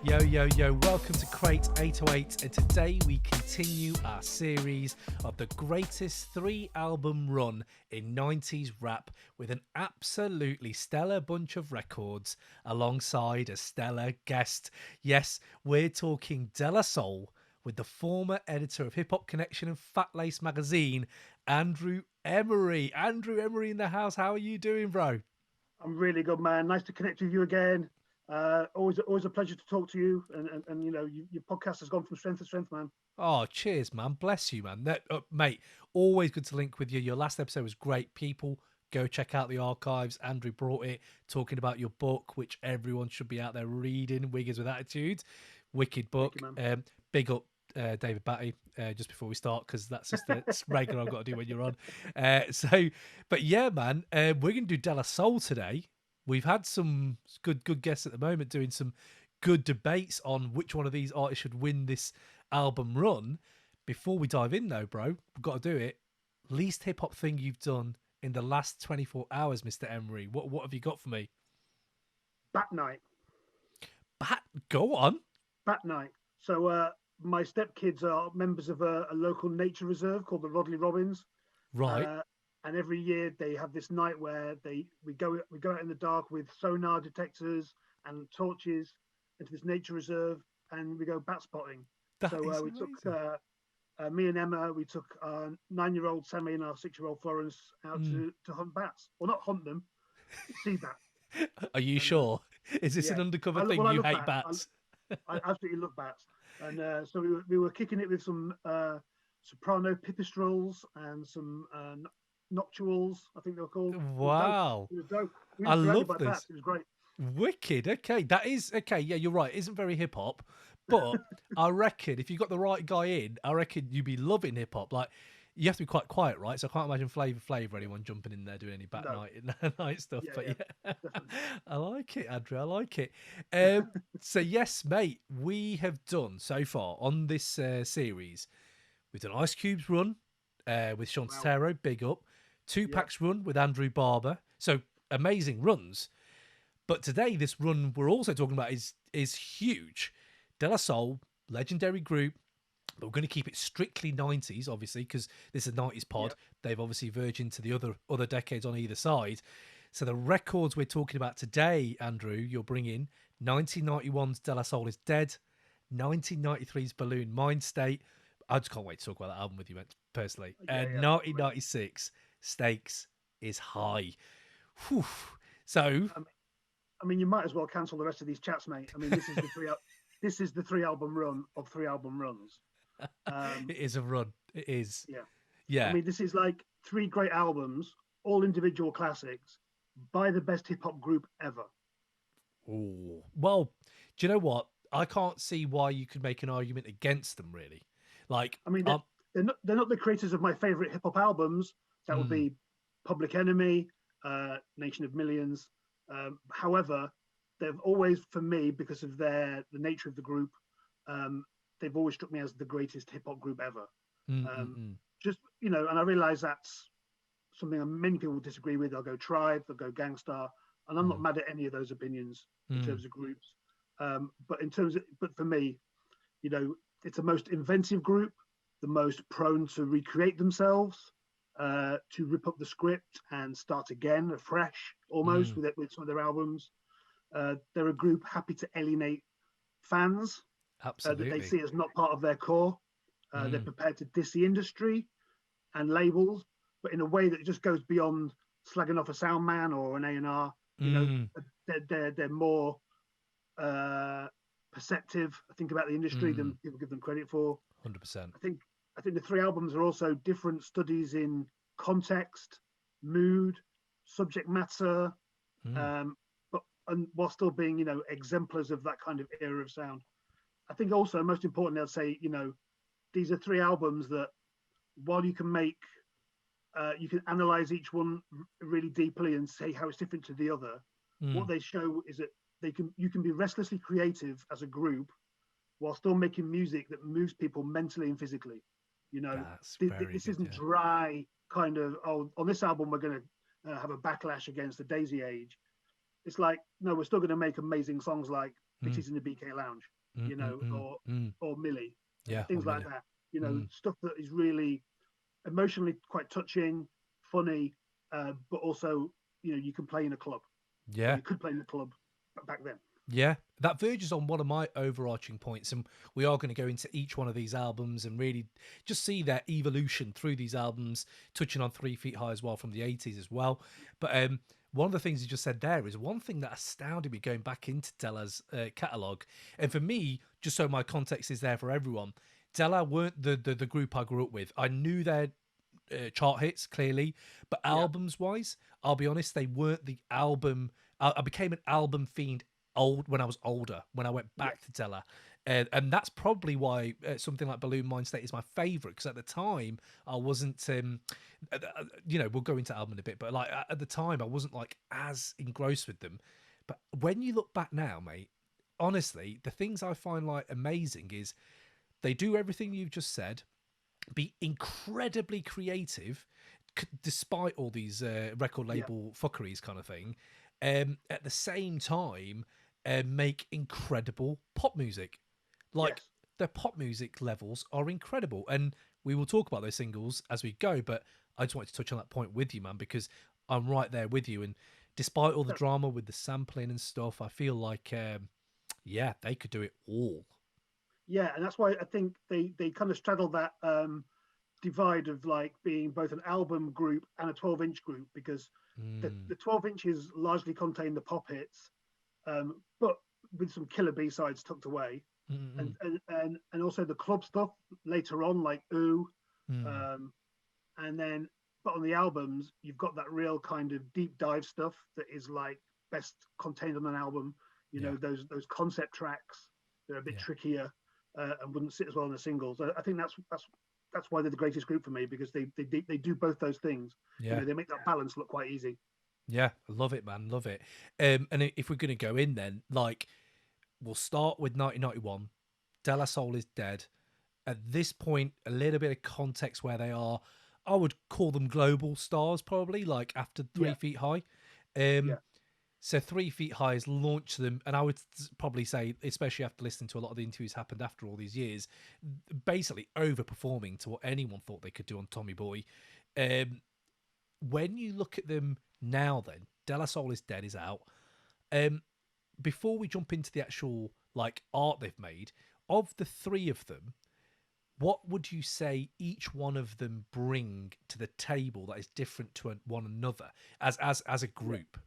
Yo, yo, yo, welcome to Crate 808, and today we continue our series of the greatest 3-album run in 90s rap with an absolutely stellar bunch of records alongside a stellar guest. Yes, we're talking De La Soul with the former editor of Hip Hop Connection and Fat Lace magazine, Andrew Emery. Andrew Emery in the house, how are you doing, bro? I'm really good, man. Nice to connect with you again. Always a pleasure to talk to you, and you know your podcast has gone from strength to strength, man. Oh, cheers, man. Bless you, man. Mate, always good to link with you. Your last episode was great. People, go check out the archives. Andrew brought it, talking about your book, which everyone should be out there reading, Wiggers with Attitude. Wicked book. You, Big up David Batty just before we start, because that's just a regular I've got to do when you're on. But yeah, man, we're going to do De La Soul today. We've had some good guests at the moment doing some good debates on which one of these artists should win this album run. Before we dive in, though, bro, we've got to do it. Least hip-hop thing you've done in the last 24 hours, Mr. Emery. What have you got for me? Bat night. Go on. Bat night. So my stepkids are members of a local nature reserve called the Rodley Robins. Right. And every year they have this night where we go out in the dark with sonar detectors and torches into this nature reserve, and we go bat spotting. We took me and Emma. We took our 9-year-old Sammy and our 6-year-old Florence out to hunt bats. Well, not hunt them, see bats. Are you sure? Is this an undercover thing? You hate bats? I absolutely love bats, and so we were kicking it with some soprano pipistrelles and some noctuals, I think they were called. Wow. It was dope. I love this. Bats. It was great. Wicked. Okay, that is okay. Yeah, you're right. It isn't very hip hop, but I reckon if you got the right guy in, I reckon you'd be loving hip hop. Like, you have to be quite quiet, right? So I can't imagine Flavor anyone jumping in there doing any night stuff. Yeah, I like it, Andrew. I like it. So yes, mate, we have done so far on this series. We've done Ice Cube's run with Sean Totero, big up. Tupac's run with Andrew Barber. So amazing runs. But today, this run we're also talking about is huge. De La Soul, legendary group. But we're going to keep it strictly 90s, obviously, because this is a 90s pod. Yep. They've obviously verged into the other decades on either side. So the records we're talking about today, Andrew, you're bringing 1991's De La Soul is Dead, 1993's Buhloone Mindstate. I just can't wait to talk about that album with you, personally. 1996, Stakes is High. Whew. So, I mean, you might as well cancel the rest of these chats, mate. I mean, this is the 3-album run of 3-album runs. It is a run. It is. Yeah. I mean, this is like 3 great albums, all individual classics, by the best hip hop group ever. Oh, well, do you know what? I can't see why you could make an argument against them, really. Like, I mean, they're not the creators of my favorite hip hop albums. That would be Public Enemy, Nation of Millions. However, they've always, for me, because of the nature of the group, they've always struck me as the greatest hip hop group ever. Just, you know, and I realize that's something many people disagree with. They'll go Tribe, they'll go Gangstar, and I'm not mad at any of those opinions in terms of groups. But for me, you know, it's the most inventive group, the most prone to recreate themselves, to rip up the script and start again afresh, almost with some of their albums. They're a group happy to alienate fans that they see as not part of their core. They're prepared to diss the industry and labels, but in a way that just goes beyond slagging off a sound man or an A&R. You know, they're more perceptive, I think, about the industry than people give them credit for. 100%. I think the 3 albums are also different studies in context, mood, subject matter, but while still being, you know, exemplars of that kind of era of sound. I think also, most importantly, I'd say, you know, these are 3 albums that, while you can you can analyze each one really deeply and say how it's different to the other. What they show is that you can be restlessly creative as a group while still making music that moves people mentally and physically. You know, this isn't dry kind of, oh, on this album we're going to have a backlash against the Daisy Age. It's like, no, we're still going to make amazing songs like Mm, Bitches in the BK Lounge, mm, mm, mm, mm. or Millie, Yeah, things 1 like million. that. Mm. Stuff that is really emotionally quite touching, funny, but also, you can play in a club, or Yeah, you could play in a club back then. yeah. That verges on one of my overarching points, and we are going to go into each one of these albums and really just see their evolution through these albums, touching on 3 Feet High as well from the 80s as well. But one of the things you just said there is one thing that astounded me going back into Della's catalogue. And for me, just so my context is there for everyone, Della weren't the group I grew up with. I knew their chart hits clearly, but Yeah. albums wise, I'll be honest, they weren't the album. I became an album fiend when I was older, when I went Yeah. back to Della. And that's probably why something like Buhloone Mindstate is my favorite, because at the time I wasn't we'll go into album in a bit, but like at the time I wasn't like as engrossed with them. But when you look back now, mate, honestly, the things I find like amazing is they do everything you've just said, be incredibly creative despite all these record Yeah. label fuckeries kind of thing, at the same time make incredible pop music. Like, Yes. their pop music levels are incredible, and we will talk about those singles as we go, but I just wanted to touch on that point with you, man, because I'm right there with you. And despite all the So, drama with the sampling and stuff, I feel like yeah, they could do it all. yeah, and that's why I think they kind of straddle that divide of like being both an album group and a 12-inch group, because Mm, the 12 inches largely contain the pop hits, but with some killer B-sides tucked away, mm, mm, and also the club stuff later on, like Ooh, mm. um, and then but on the albums you've got that real kind of deep dive stuff that is like best contained on an album. Yeah, Those concept tracks, they're a bit yeah, trickier, and wouldn't sit as well in the singles. I think that's why they're the greatest group for me, because they do both those things. yeah. They make that balance look quite easy. Yeah, love it, man, love it. And if we're gonna go in, then like we'll start with 1991. De La Soul is dead. At this point, a little bit of context where they are. I would call them global stars, probably like after Three Yeah, Feet High. yeah, So 3 Feet High has launched them, and I would probably say, especially after listening to a lot of the interviews happened after all these years, basically overperforming to what anyone thought they could do on Tommy Boy. Um, when you look at them now, then De La Soul is dead is out. Um, before we jump into the actual like art they've made, of the three of them, what would you say each one of them bring to the table that is different to one another as a yeah. group?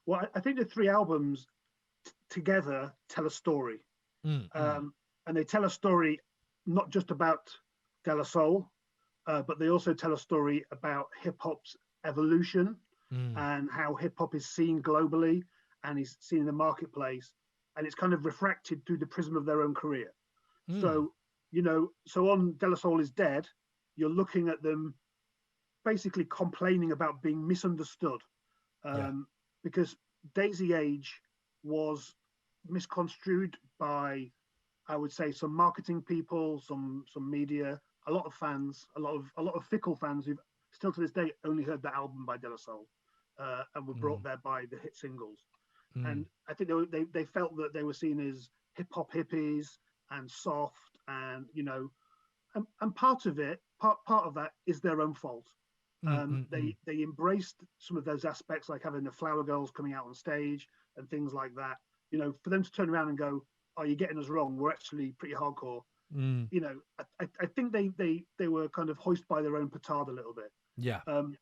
Well, I think the three albums together tell a story, Mm, mm, um, and they tell a story not just about De La Soul, but they also tell a story about hip hop's evolution mm, and how hip hop is seen globally and is seen in the marketplace, and it's kind of refracted through the prism of their own career. mm. So, so on De La Soul is Dead, you're looking at them basically complaining about being misunderstood, Yeah. um, because Daisy Age was misconstrued by, I would say, some marketing people, some media, a lot of fans, a lot of fickle fans who've still to this day only heard the album by De La Soul, and were brought Mm, there by the hit singles. mm. And I think they felt that they were seen as hip hop hippies and soft, and and part of that is their own fault. Mm, mm, mm. They embraced some of those aspects, like having the flower girls coming out on stage and things like that. For them to turn around and go, "Oh, you're getting us wrong. We're actually pretty hardcore." Mm. I think they were kind of hoisted by their own petard a little bit. Yeah. Um,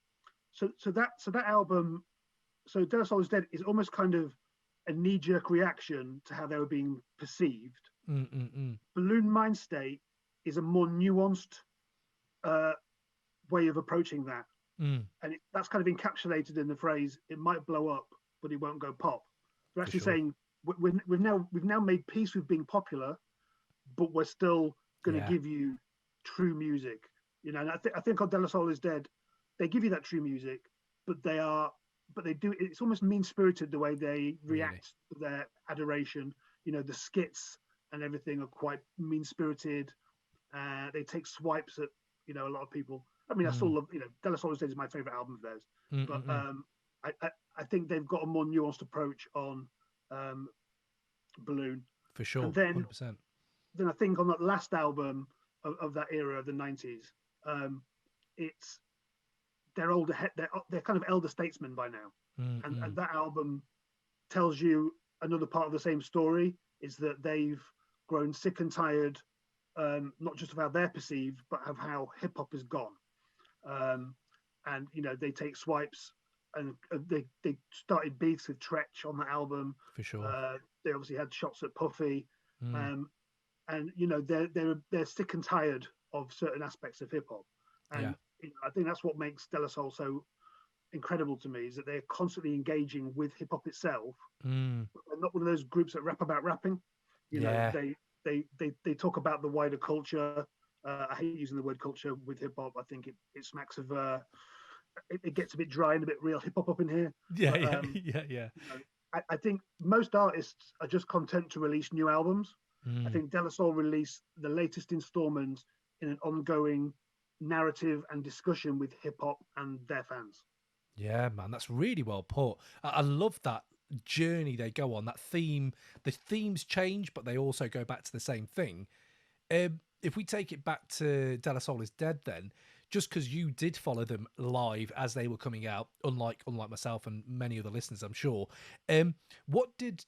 so that album, so De La Soul is Dead, is almost kind of a knee-jerk reaction to how they were being perceived. Mm, mm, mm. Buhloone Mindstate is a more nuanced uh, way of approaching that, Mm. and that's kind of encapsulated in the phrase, "It might blow up, but it won't go pop." They're For actually sure. saying we've now made peace with being popular, but we're still going to Yeah. give you true music. And I think on De La Soul is Dead, they give you that true music, but they do. It's almost mean spirited the way they Really. react to their adoration. The skits and everything are quite mean spirited. They take swipes at a lot of people. I mean, I still love, De La Soul is Dead is my favorite album of theirs, but I think they've got a more nuanced approach on Buhloone. For sure, And then 100%. I think on that last album of that era of the 90s, it's they're older, they're kind of elder statesmen by now, and that album tells you another part of the same story, is that they've grown sick and tired, not just of how they're perceived, but of how hip hop has gone. And they take swipes, and they started beats with Tretch on the album. For sure. They obviously had shots at Puffy, and they're sick and tired of certain aspects of hip hop, and I think that's what makes De La Soul so incredible to me, is that they're constantly engaging with hip hop itself. They're not one of those groups that rap about rapping. They talk about the wider culture. I hate using the word culture with hip hop. I think it smacks of it gets a bit dry and a bit real hip hop up in here. I think most artists are just content to release new albums. I think De La Soul released the latest installment in an ongoing narrative and discussion with hip hop and their fans. Yeah, man, that's really well put. I love that journey they go on. That theme, the themes change, but they also go back to the same thing. If we take it back to De La Soul is Dead, then, just because you did follow them live as they were coming out, unlike myself and many other listeners, I'm sure. What did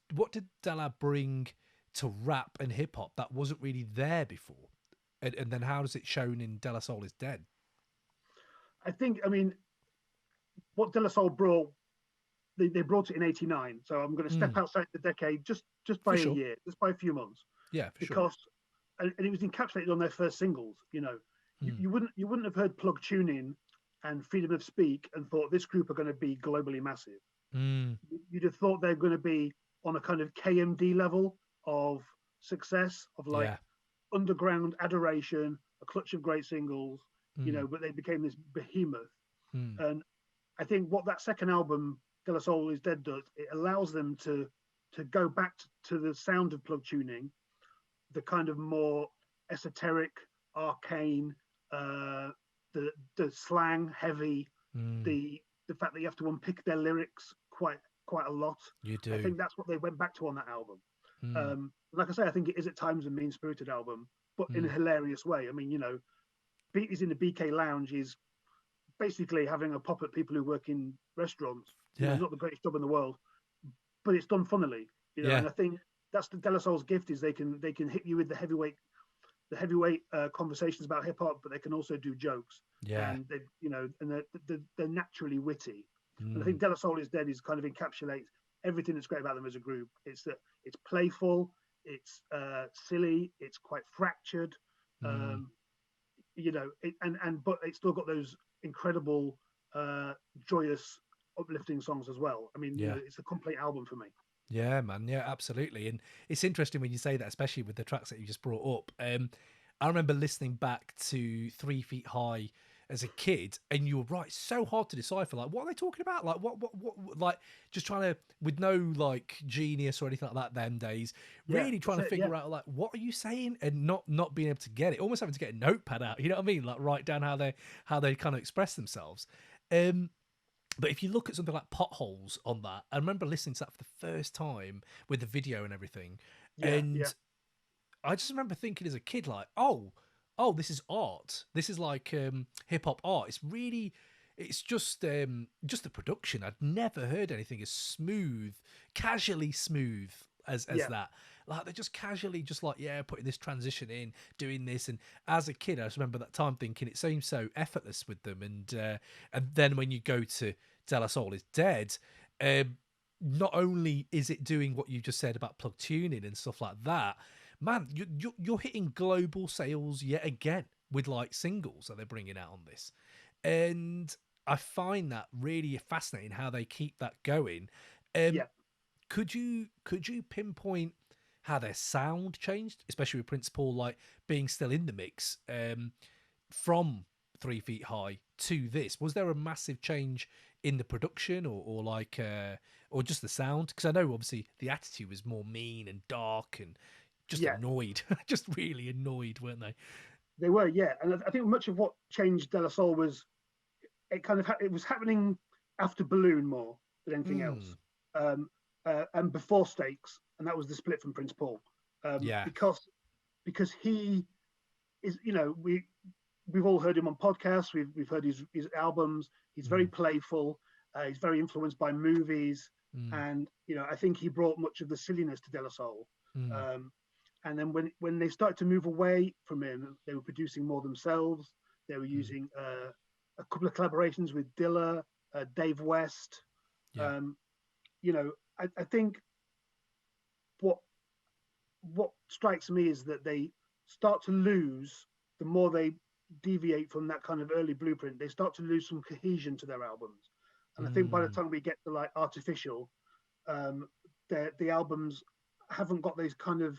De La bring to rap and hip hop that wasn't really there before? And then how does it shown in De La Soul is Dead? I mean, what De La Soul brought, they brought it in '89. So I'm going to step outside the decade just by a year, just by a few months. Yeah, because and it was encapsulated on their first singles. You wouldn't have heard Plug Tuning and Freedom of Speak and thought this group are going to be globally massive. You'd have thought they're going to be on a kind of KMD level of success, of underground adoration, a clutch of great singles, but they became this behemoth. And I think what that second album, De La Soul is Dead, does, it allows them to go back to the sound of Plug Tuning, the kind of more esoteric, arcane, the slang heavy, the fact that you have to unpick their lyrics quite a lot. You do. I think that's what they went back to on that album. Like I say, I think it is at times a mean-spirited album, but in a hilarious way. I mean, Beat is in the BK Lounge is basically having a pop at people who work in restaurants. Not the greatest job in the world, but it's done funnily. And I think that's the De La Soul's gift, is they can hit you with the heavyweight conversations about hip hop, but they can also do jokes. And they're naturally witty. And I think De La Soul is Dead is kind of encapsulates everything that's great about them as a group. It's that it's playful, it's silly, it's quite fractured, but it's still got those incredible, joyous, uplifting songs as well. I mean, it's a complete album for me. Yeah, man. Yeah, absolutely. And it's interesting when you say that, especially with the tracks that you just brought up. I remember listening back to 3 Feet High as a kid, and you were right, so hard to decipher. Like, what are they talking about? Like, what like, just trying to, with no like genius or anything like that them days, really trying to figure out like, what are you saying, and not being able to get it, almost having to get a notepad out. You know what I mean? Like, write down how they kind of express themselves. But if you look at something like Potholes on that, I remember listening to that for the first time with the video and everything. I just remember thinking as a kid, like, oh, this is art. This is like hip hop art. It's just the production. I'd never heard anything as smooth, casually smooth as that. Like, they're just casually just like, putting this transition in, doing this. And as a kid, I just remember that time thinking it seems so effortless with them. And then when you go to De La Soul is Dead, not only is it doing what you just said about plug tuning and stuff like that, man, you're hitting global sales yet again with like singles that they're bringing out on this. And I find that really fascinating how they keep that going. Could you pinpoint how their sound changed, especially with Prince Paul like being still in the mix, from 3 Feet High to this? Was there a massive change in the production or just the sound? Because I know obviously the attitude was more mean and dark and just annoyed, just really annoyed, weren't they? They were, yeah. And I think much of what changed De La Soul was it kind of it was happening after Buhloone more than anything else, and before Stakes, and that was the split from Prince Paul, Yeah. because he is, we've all heard him on podcasts, we've heard his albums. He's very playful. He's very influenced by movies, and I think he brought much of the silliness to De La Soul. And then when they started to move away from him, they were producing more themselves. They were using a couple of collaborations with Dilla, Dave West. Yeah. I think what strikes me is that they start to lose the more they deviate from that kind of early blueprint. They start to lose some cohesion to their albums, and I think by the time we get to like Artificial, the albums haven't got those kind of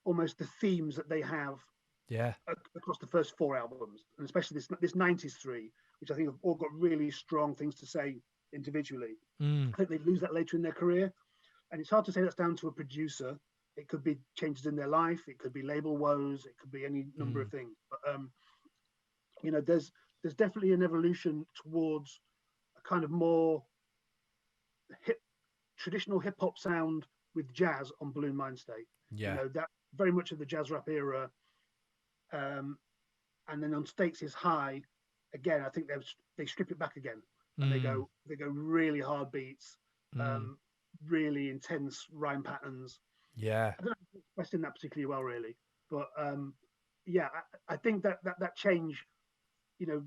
almost the themes that they have across the first 4 albums, and especially this 90s 3, which I think have all got really strong things to say individually. I think they lose that later in their career, and it's hard to say that's down to a producer. It could be changes in their life, it could be label woes, it could be any number of things, but there's definitely an evolution towards a kind of more traditional hip-hop sound with jazz on Buhloone Mindstate. That very much of the jazz rap era, and then on Stakes is High again. I think they strip it back again, and they go really hard beats, really intense rhyme patterns. I don't know if I'm expressing that particularly well, really, but I think that change, the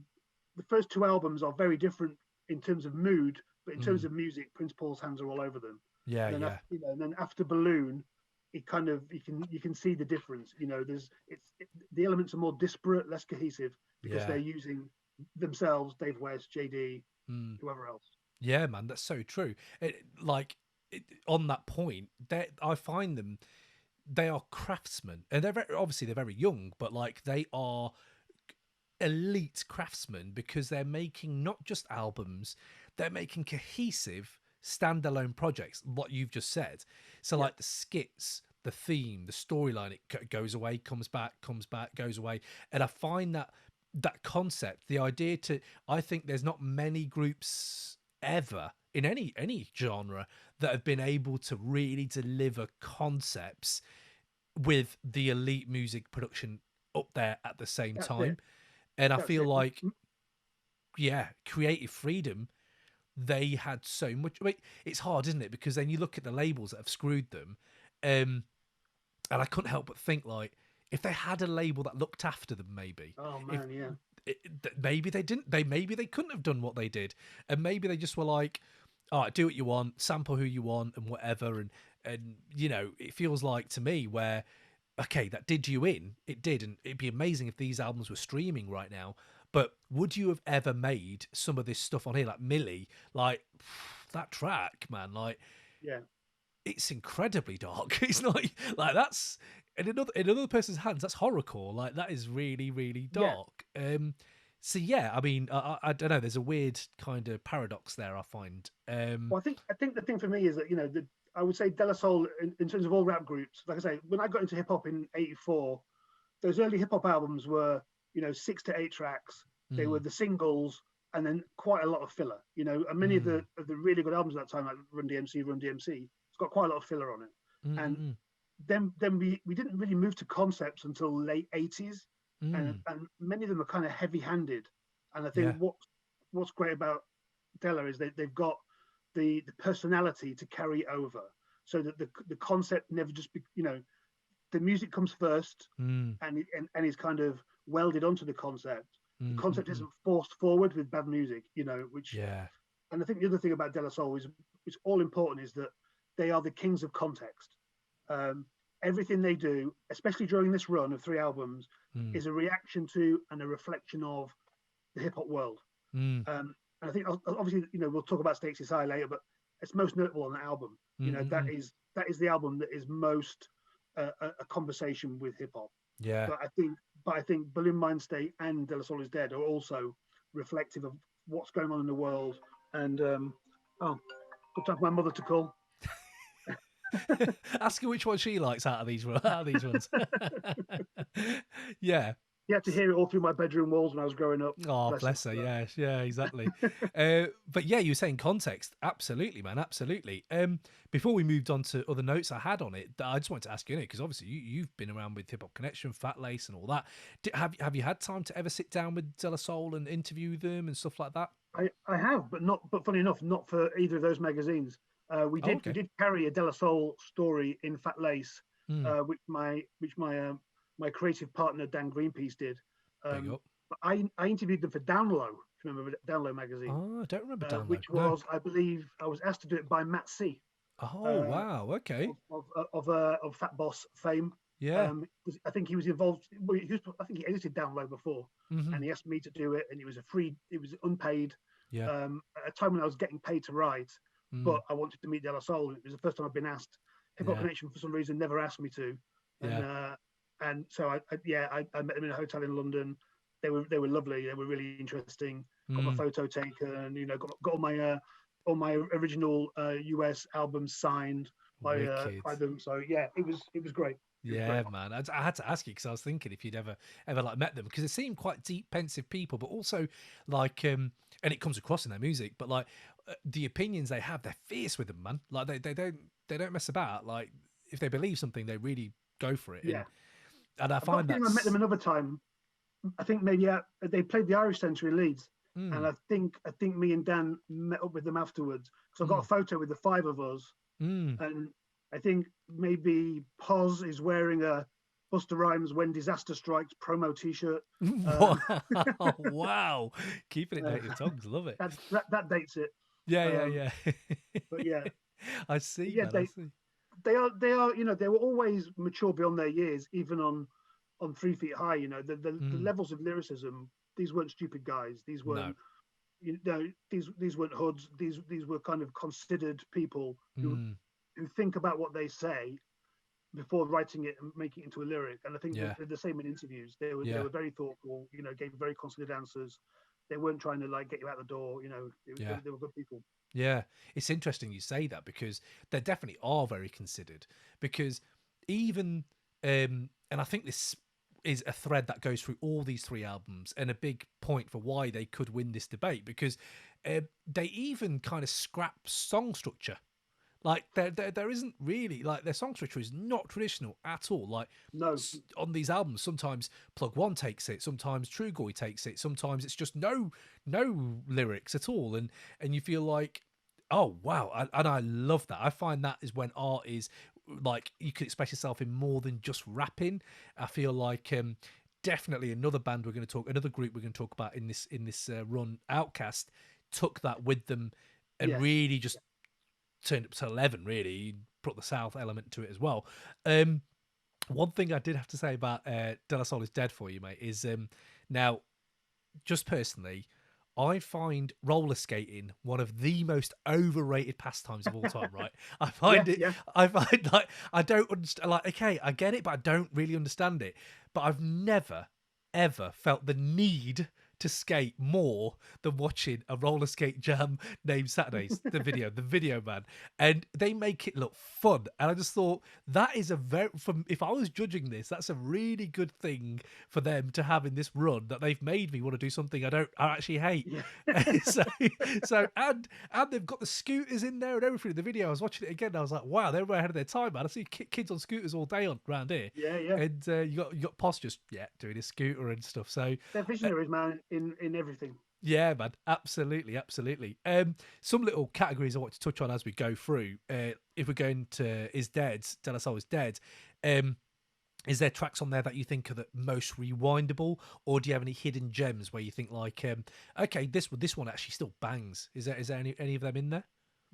first 2 albums are very different in terms of mood, but in terms of music, Prince Paul's hands are all over them. And then after Buhloone, it kind of you can see the difference. The elements are more disparate, less cohesive, because they're using themselves, Dave West, JD, whoever else. Yeah, man, that's so true. On that point, I find them, they are craftsmen, and they're very young, but like they are elite craftsmen because they're making not just albums, they're making cohesive standalone projects, what you've just said. So like the skits, the theme, the storyline, it goes away, comes back, goes away. And I find that concept, the idea I think there's not many groups ever in any genre that have been able to really deliver concepts with the elite music production up there at the same time. And I feel like, creative freedom, they had so much. I mean, it's hard, isn't it? Because then you look at the labels that have screwed them, and I couldn't help but think, like, if they had a label that looked after them, maybe. Oh man, maybe they didn't. Maybe they couldn't have done what they did, and maybe they just were like, "All right, do what you want, sample who you want, and whatever." And it feels like to me where, okay, that did you in. It did, and it'd be amazing if these albums were streaming right now. But would you have ever made some of this stuff on here, like Millie, like that track, man? Like, it's incredibly dark. It's not like that's in another person's hands. That's horrorcore. Like that is really, really dark. So I mean, I don't know. There's a weird kind of paradox there, I find. Well, I think the thing for me is that I would say De La Soul in terms of all rap groups. Like I say, when I got into hip hop in '84, those early hip hop albums were 6 to 8 tracks. They were the singles, and then quite a lot of filler. And many of the really good albums at that time, like Run DMC, it's got quite a lot of filler on it. And then we didn't really move to concepts until late '80s, and many of them are kind of heavy-handed. And I think what's great about Della is they've got the personality to carry over, so that the concept never just the music comes first, and is kind of welded onto the concept. The concept isn't forced forward with bad music, which and I think the other thing about De La Soul is it's all important is that they are the kings of context. Everything they do, especially during this run of 3 albums, is a reaction to and a reflection of the hip hop world. And I think obviously we'll talk about Stakes is High later, but it's most notable on the album. That is the album that is most a conversation with hip hop. But I think Buhloone Mindstate and De La Soul is Dead are also reflective of what's going on in the world. And good time for my mother to call. Ask her which one she likes out of these ones. Yeah. You had to hear it all through my bedroom walls when I was growing up. Oh, Bless bless her. him. Yeah, exactly. But yeah, you were saying context. Absolutely, man. Absolutely. Before we moved on to other notes I had on it, I just wanted to ask you, because obviously you've been around with Hip Hop Connection, Fat Lace, and all that. Have you had time to ever sit down with De La Soul and interview them and stuff like that? I have, but funny enough, not for either of those magazines. We Oh, did we okay. did carry a De La Soul story in Fat Lace, Mm, my creative partner Dan Greenpeace did. big Um, up. but I interviewed them for Downlow. If you remember Downlow magazine, Oh, I don't remember Download. which No. was, I believe, I was asked to do it by Matt C. Oh, Uh, wow. Okay. of Fat Boss fame. Yeah. I think he was involved. Well, I think he edited Download before, Hmm. and he asked me to do it, and it was it was unpaid. Yeah. At a time when I was getting paid to write, Mm, but I wanted to meet De La Soul. It was the first time I've been asked. Hip Hop yeah. Connection, for some reason, never asked me to, Yeah. and so I met them in a hotel in London. They were lovely. They were really interesting. Got my Mm, photo taken. Got all my original US albums signed wicked. by them. So yeah, it was great. It was Yeah, great. man. I had to ask you because I was thinking if you'd ever like met them, because they seem quite deep, pensive people, but also like and it comes across in their music, but like the opinions they have, they're fierce with them, man. Like they don't mess about. Like if they believe something, they really go for it. Yeah, And I I've got a find feeling I met them that's another time. I think maybe they played the Irish Centre in Leeds, and mm, I think me and Dan met up with them afterwards because I got mm, a photo with the five of us, mm. and I think maybe Poz is wearing a Busta Rhymes "When Disaster Strikes" promo T-shirt. Wow, Um, wow. Keeping it uh, native tongues, love it. that dates it. Um, Yeah. but yeah, I see, yeah, man. I see. they are they were always mature beyond their years, even on 3 feet high. The Mm, levels of lyricism. These weren't stupid guys. These no. weren't these weren't hoods. These were kind of considered people Mm, who think about what they say before writing it and making it into a lyric. And I think yeah. they're the same in interviews. They Yeah. were very thoughtful. Gave very considered answers. They weren't trying to like get you out the door. Yeah. They were good people. Yeah, it's interesting you say that because they definitely are very considered. Because even, and I think this is a thread that goes through all these three albums, and a big point for why they could win this debate. Because they even kind of scrap song structure. Like there isn't really like their song structure is not traditional at all. Like No, on these albums, sometimes Plug One takes it, sometimes Trugoy takes it, sometimes it's just no lyrics at all, and you feel like, oh wow, and I love that. I find that is when art is like you can express yourself in more than just rapping. I feel like definitely another band another group we're going to talk about in this run, Outkast, took that with them and yes, really just turned up to 11, really. You put the South element to it as well. One thing I did have to say about De La Soul is Dead for you, mate, is now, just personally, I find roller skating one of the most overrated pastimes of all time, right? I yeah, find it, yeah. I find like, I don't understand, like, okay, I get it, but I don't really understand it. But I've never, ever felt the need to skate more than watching a roller skate jam named Saturdays, the video, man. And they make it look fun. And I just thought that is if I was judging this, that's a really good thing for them to have in this run, that they've made me want to do something I actually hate. Yeah. And they've got the scooters in there and everything in the video. I was watching it again and I was like, wow, they're way ahead of their time, man. I see kids on scooters all day around here. Yeah, yeah. And you got Poss just doing his scooter and stuff. So They're visionaries, man, in everything. yeah, man, absolutely. Some little categories I want to touch on as we go through. If we're going to Is Dead, De La Soul Is Dead. Is there tracks on there that you think are the most rewindable, or do you have any hidden gems where you think like, okay, this one actually still bangs? Is there any of them in there?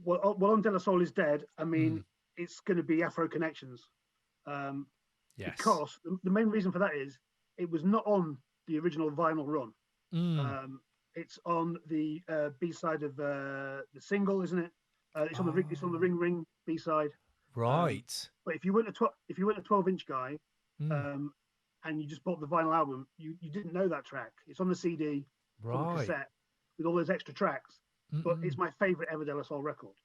Well, on De La Soul Is Dead, I mean, Mm, it's going to be Afro Connections, um, yes. because the main reason for that is it was not on the original vinyl run. Mm. It's on the B side of the single, isn't it? It's on the Oh, Ring Ring B side. right. But if you weren't a 12-inch guy, Mm, um, and you just bought the vinyl album, you didn't know that track. It's on the CD, it's on the right. cassette with all those extra tracks. But it's Mm-mm. my favorite ever De La Soul record,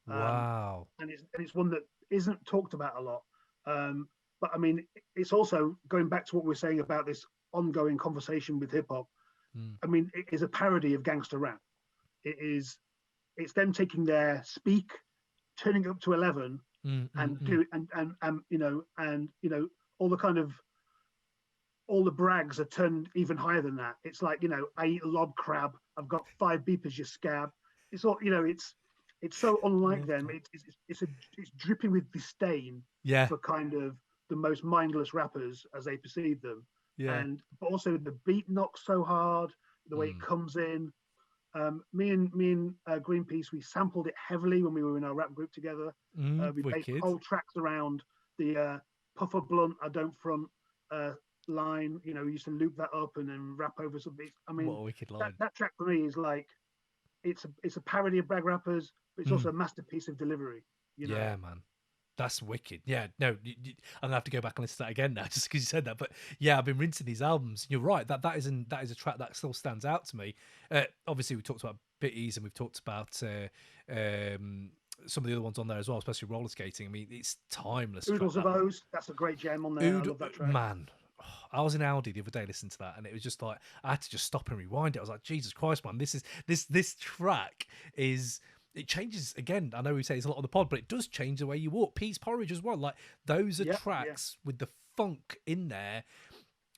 Wow. and it's one that isn't talked about a lot. But I mean, it's also going back to what we are saying about this ongoing conversation with hip hop. I mean, it is a parody of gangster rap. It's them taking their speak, turning it up to 11, and do and all the kind of all the brags are turned even higher than that. It's like, I eat a lob crab. I've got 5 beepers, you scab. It's all, it's so unlike them. It's dripping with disdain for kind of the most mindless rappers as they perceive them. But also the beat knocks so hard, the way it comes in. Me and Greenpeace, we sampled it heavily when we were in our rap group together. We based whole tracks around the Puffer Blunt, I Don't Front line. We used to loop that up and then rap over some beats. I mean, what a wicked line. That track for me is like, it's a parody of brag rappers, but it's also a masterpiece of delivery. Yeah, man. That's wicked. Yeah, no, I'm gonna have to go back and listen to that again now, just because you said that. But yeah, I've been rinsing these albums. You're right. That is a track that still stands out to me. Obviously, we talked about Bitties and we've talked about some of the other ones on there as well, especially roller skating. I mean, it's timeless. Oodles of O's. That's a great gem on there. I love that track. Man, I was in Audi the other day listening to that, and it was just like I had to just stop and rewind it. I was like, Jesus Christ, man, this track is. It changes again. I know we say it's a lot of the pod, but it does change the way you walk. Peas Porridge as well. Like those are tracks with the funk in there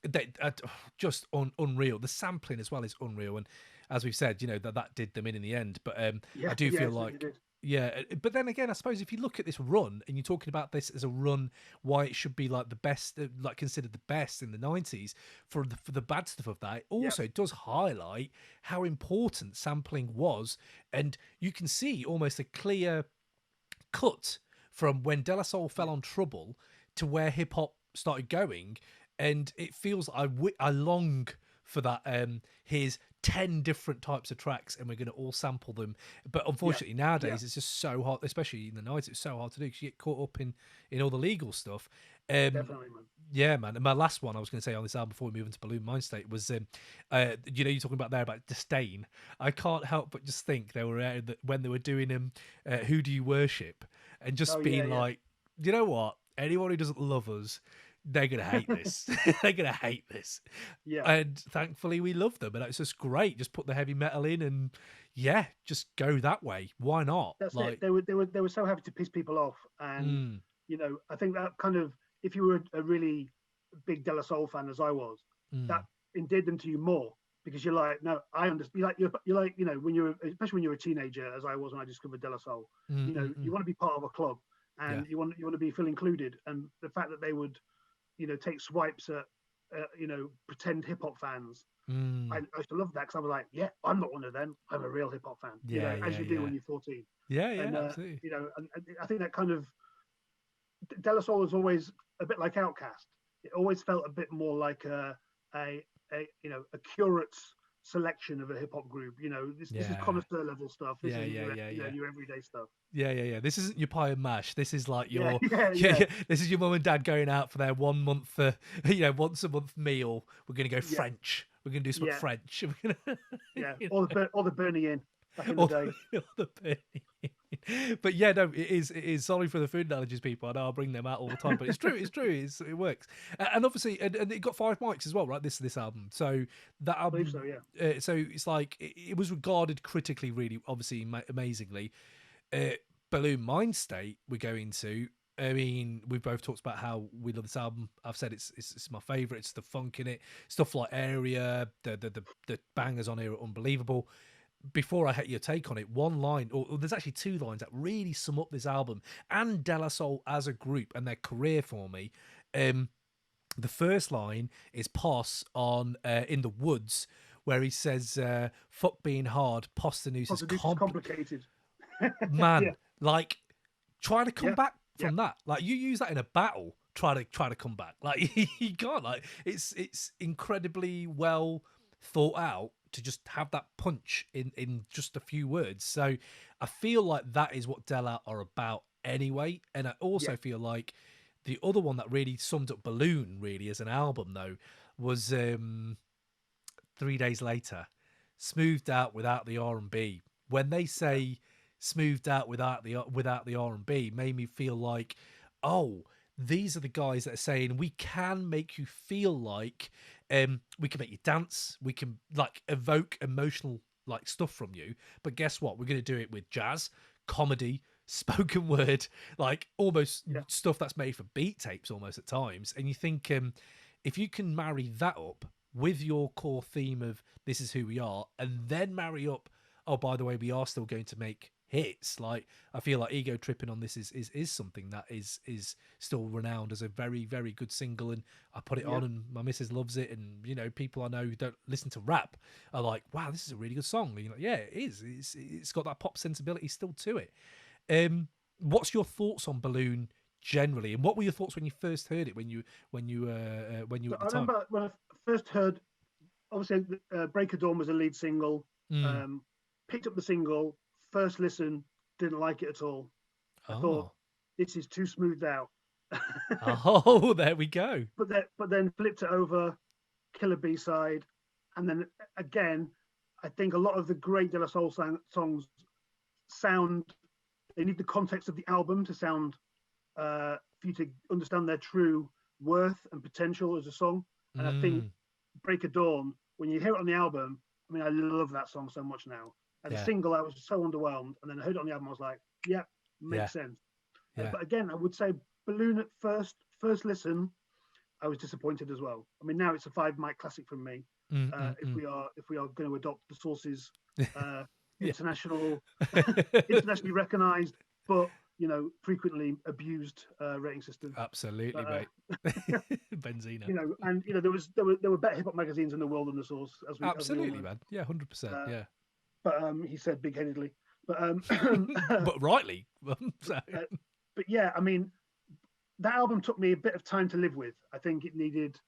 that are just unreal. The sampling as well is unreal, and as we've said, that did them in the end. But I do feel like. Yeah, but then again, I suppose if you look at this run and you're talking about this as a run, why it should be like the best, like considered the best in the 90s for the bad stuff of that, it also does highlight how important sampling was. And you can see almost a clear cut from when De La Soul fell on Trouble to where hip hop started going. And it feels I long for that. Here's 10 different types of tracks and we're going to all sample them, but unfortunately nowadays it's just so hard, especially in the 90s. It's so hard to do because you get caught up in all the legal stuff. Definitely, man. Yeah, man. And my last one I was going to say on this album before we move into Buhloone Mindstate was you're talking about there about disdain. I can't help but just think they were when they were doing Who Do You Worship, and just being like, you know what, anyone who doesn't love us, they're going to hate this. They're going to hate this. Yeah. And thankfully we love them. And it's just great. Just put the heavy metal in and just go that way. Why not? That's it. They were so happy to piss people off. And, I think that kind of, if you were a really big De La Soul fan as I was, that endeared them to you more because you're like, no, I understand. You're like, especially when you're a teenager, as I was when I discovered De La Soul, you want to be part of a club and you want to feel included. And the fact that they would, take swipes at, pretend hip hop fans. I used to love that because I was like, I'm not one of them. I'm a real hip hop fan. As you do when you're 14. And, absolutely. And I think that kind of De La Soul was always a bit like Outkast. It always felt a bit more like a curate's selection of a hip hop group. This is connoisseur level stuff. This is your everyday stuff. This isn't your pie and mash. This is like your this is your mum and dad going out for their 1 month once a month meal. We're gonna go French. We're gonna do some French. We're gonna, all the Bernie in back in the day. All the Bernie in. But it is sorry for the food analogies, people. I know I bring them out all the time, but it's true. It works. And obviously, and it got 5 mics as well, right? This album. So that album. I believe so, yeah. So it's like it was regarded critically, really, obviously, amazingly. Buhloone Mindstate we're going to. I mean, we've both talked about how we love this album. I've said it's my favourite. It's the funk in it, stuff like Area, the bangers on here are unbelievable. Before I hit your take on it, one line, or there's actually 2 lines that really sum up this album and De La Soul as a group and their career for me. The first line is Pos on In the Woods, where he says, "Fuck being hard, Posdnuos is complicated." Man, like, try to come back from that. Like, you use that in a battle. Try to come back. Like, you can't. Like, it's incredibly well thought out to just have that punch in just a few words. So I feel like that is what Della are about anyway. And I also feel like the other one that really summed up Buhloone really as an album though was 3 Days Later, smoothed out without the R&B. When they say smoothed out without the R&B, made me feel like, oh, these are the guys that are saying we can make you feel like We can make you dance. We can like evoke emotional like stuff from you. But guess what? We're going to do it with jazz, comedy, spoken word, like almost Yeah. stuff that's made for beat tapes almost at times. And you think if you can marry that up with your core theme of this is who we are, and then marry up, oh, by the way, we are still going to make hits. Like I feel like Ego Tripping on this is something that is still renowned as a very, very good single, and I put it on and my missus loves it, and you know, people I know who don't listen to rap are like, wow, this is a really good song. And you're like, yeah, it is. It's got that pop sensibility still to it. What's your thoughts on Buhloone generally, and what were your thoughts when you first heard it when you were at the I time? remember when I first heard, obviously, Break of Dawn was a lead single. Mm. Picked up the single, first listen, didn't like it at all. I thought, Oh. this is too smoothed out. Oh, there we go. But then flipped it over, killer B-side, and then again, I think a lot of the great De La Soul songs sound, they need the context of the album to sound, for you to understand their true worth and potential as a song. And I think Break of Dawn, when you hear it on the album, I mean, I love that song so much now. As a single, I was so underwhelmed, and then I heard it on the album, I was like, yeah, makes sense. But again, I would say Buhloone at first listen, I was disappointed as well. I mean, now it's a 5 mic classic from me. If we are going to adopt the sources, internationally recognised, but you know, frequently abused rating system. Absolutely, mate. Benzina. You know, and you know, there were better hip hop magazines in the world than the Source. Absolutely, man. Yeah, 100%. Yeah. But he said big-headedly. But but rightly. But yeah, I mean, that album took me a bit of time to live with. I think it needed,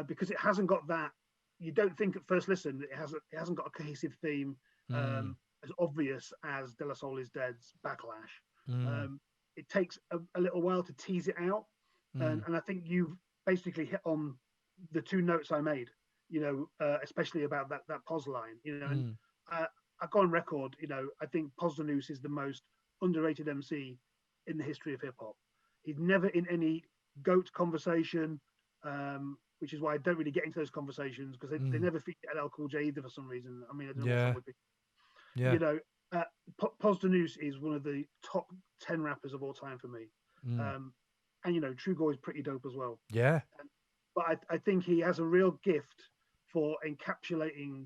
because it hasn't got that. You don't think at first listen it hasn't got a cohesive theme as obvious as De La Soul Is Dead's Backlash. It takes a little while to tease it out, and I think you've basically hit on the 2 notes I made. You know, especially about that pause line. You know, and I go on record. You know, I think Posdnuos is the most underrated MC in the history of hip hop. He's never in any GOAT conversation, which is why I don't really get into those conversations, because they never feature LL Cool J either for some reason. I mean, I don't know what song would be. You know, Posdnuos is one of the top 10 rappers of all time for me. And you know, Trugoy is pretty dope as well. Yeah. But I think he has a real gift for encapsulating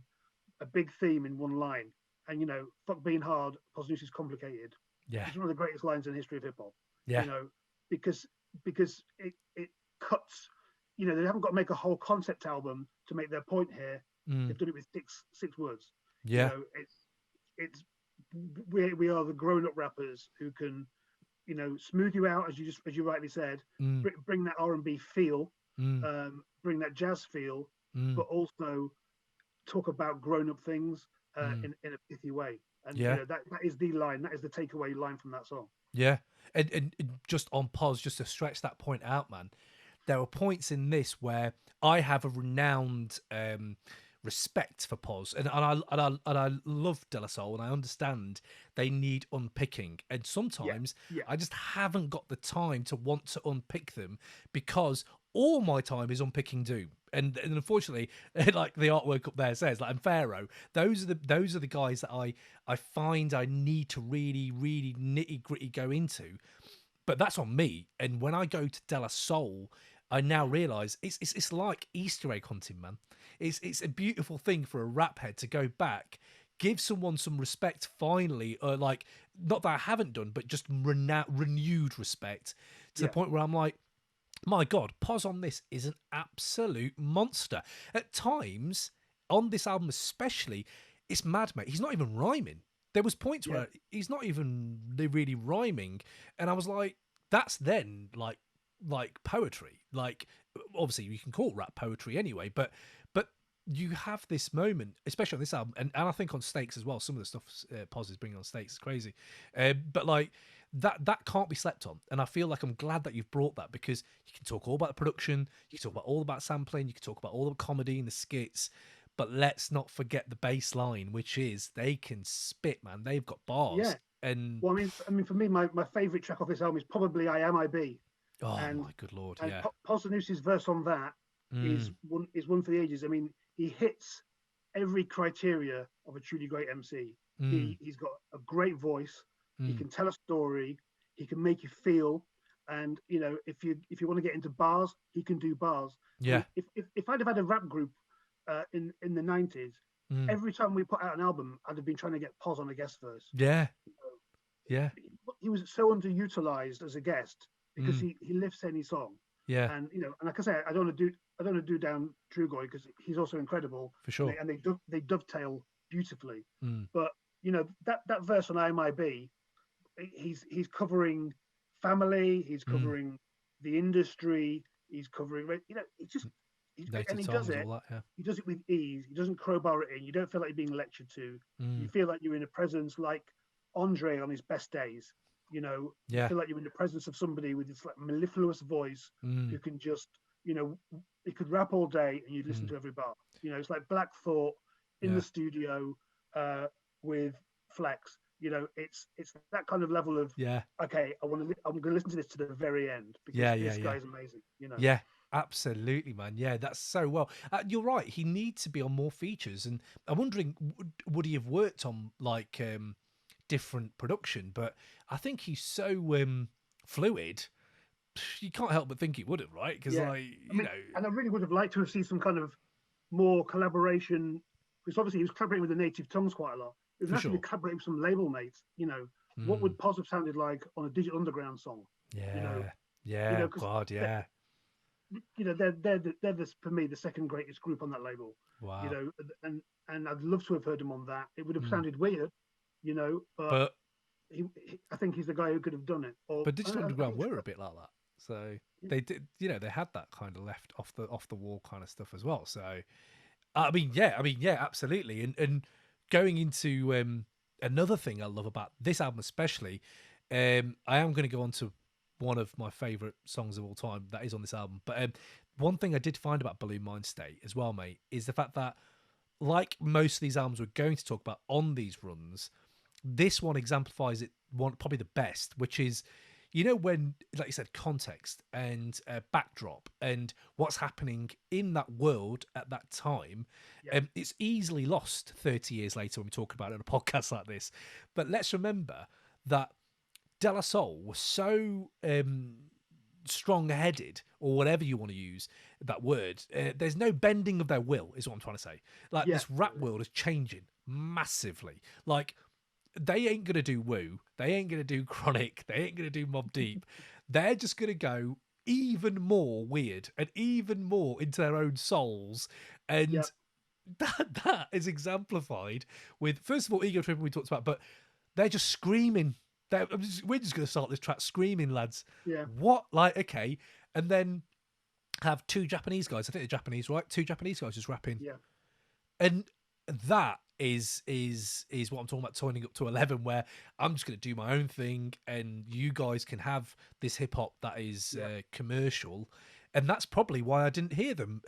a big theme in one line. And you know, fuck being hard, Posdnuos is complicated. Yeah. It's one of the greatest lines in the history of hip hop. Yeah. You know, because it cuts. You know, they haven't got to make a whole concept album to make their point here. They've done it with six words. Yeah. You know, we are the grown-up rappers who can, you know, smooth you out, as you rightly said, bring that R&B feel, bring that jazz feel, but also talk about grown-up things in a pithy way. And you know, that is the line, that is the takeaway line from that song. Yeah. And just on pause, just to stretch that point out, man, there are points in this where I have a renowned respect for Pos, and I love De La Soul, and I understand they need unpicking, and sometimes I just haven't got the time to want to unpick them, because all my time is unpicking Doom. And unfortunately, like the artwork up there says, like, and Pharaoh, those are the guys that I find I need to really, really nitty gritty go into. But that's on me. And when I go to De La Soul, I now realise it's like Easter egg hunting, man. It's a beautiful thing for a rap head to go back, give someone some respect finally, or like, not that I haven't done, but just renewed respect to the point where I'm like, my God, Pos on this is an absolute monster. At times, on this album especially, it's mad, mate. He's not even rhyming. There was points where he's not even really rhyming, and I was like, that's then like poetry. Like, obviously you can call rap poetry anyway, but you have this moment, especially on this album, and I think on Stakes as well. Some of the stuff Pos is bringing on Stakes is crazy, but like that can't be slept on. And I feel like I'm glad that you've brought that, because you can talk all about the production, you can talk all about sampling, you can talk about all the comedy and the skits, but let's not forget the bass line, which is they can spit, man. They've got bars. Yeah. And well, I mean, for me, my favorite track off this album is probably "I Am I Be." Oh, my good Lord. And yeah. Posdnuos' verse on that Mm, is one for the ages. I mean, he hits every criteria of a truly great MC. mm, He's got a great voice. He mm. can tell a story. He can make you feel. And if you want to get into bars, he can do bars. I Yeah. mean, if I'd have had a rap group in the '90s, Mm. every time we put out an album, I'd have been trying to get Pos on a guest verse. Yeah. Yeah. He was so underutilized as a guest because Mm. he lifts any song. Yeah. And and like I say, I don't want to do down Trugoy because he's also incredible, For sure. they dovetail beautifully. Mm. But that verse on IMIB, he's covering family, he's Mm. covering the industry, he's covering it just and Native he does tongues, it. all that. Yeah. He does it with ease. He doesn't crowbar it in. You don't feel like you're being lectured to. You Mm. feel like you're in a presence like Andre on his best days. You Yeah. feel like you're in the presence of somebody with this like mellifluous voice Mm. who can just, he could rap all day and you'd listen Mm. to every bar. It's like Black Thought in Yeah. the studio with Flex. It's that kind of level of Yeah. okay. I'm going to listen to this to the very end because Yeah. Yeah. this Yeah. guy's amazing. Yeah. Absolutely, man. Yeah, that's so well. You're right. He needs to be on more features, and I'm wondering, would he have worked on like different production? But I think he's so fluid. You can't help but think he would have, right? Because, Yeah. like, I mean, and I really would have liked to have seen some kind of more collaboration because obviously he was collaborating with the native tongues quite a lot. It would for have to be sure. collaborating with some label mates. What Mm. would Pos have sounded like on a Digital Underground song? You know, Yeah. Yeah. because God. Yeah. they're for me the second greatest group on that label. You Wow. know, and I'd love to have heard him on that. It would have Mm. sounded weird, but But I think he's the guy who could have done it. Or Digital I Underground think were a bit like that. So they did, they had that kind of left off the wall kind of stuff as well. So I mean, yeah, absolutely. And going into another thing I love about this album, especially, I am going to go on to one of my favorite songs of all time that is on this album. But one thing I did find about Buhloone Mindstate as well, mate, is the fact that, like most of these albums we're going to talk about on these runs, this one exemplifies it probably the best, which is, when, like you said, context and backdrop and what's happening in that world at that time. yeah, It's easily lost 30 years later when we talk about it on a podcast like this. But let's remember that De La Soul was so strong-headed, or whatever you want to use that word. There's no bending of their will, is what I'm trying to say. Like, yeah, this rap world is changing massively. Like, they ain't gonna do Woo, they ain't gonna do Chronic, they ain't gonna do Mobb Deep. They're just gonna go even more weird and even more into their own souls, yeah, and that is exemplified with, first of all, ego tripping we talked about, but they're just screaming. We're just going to start this track screaming, lads. yeah, What? Like, okay. And then have two Japanese guys. I think they're Japanese, right? Two Japanese guys just rapping. yeah, And that is what I'm talking about, turning up to 11, where I'm just going to do my own thing and you guys can have this hip hop that is yeah. commercial. And that's probably why I didn't hear them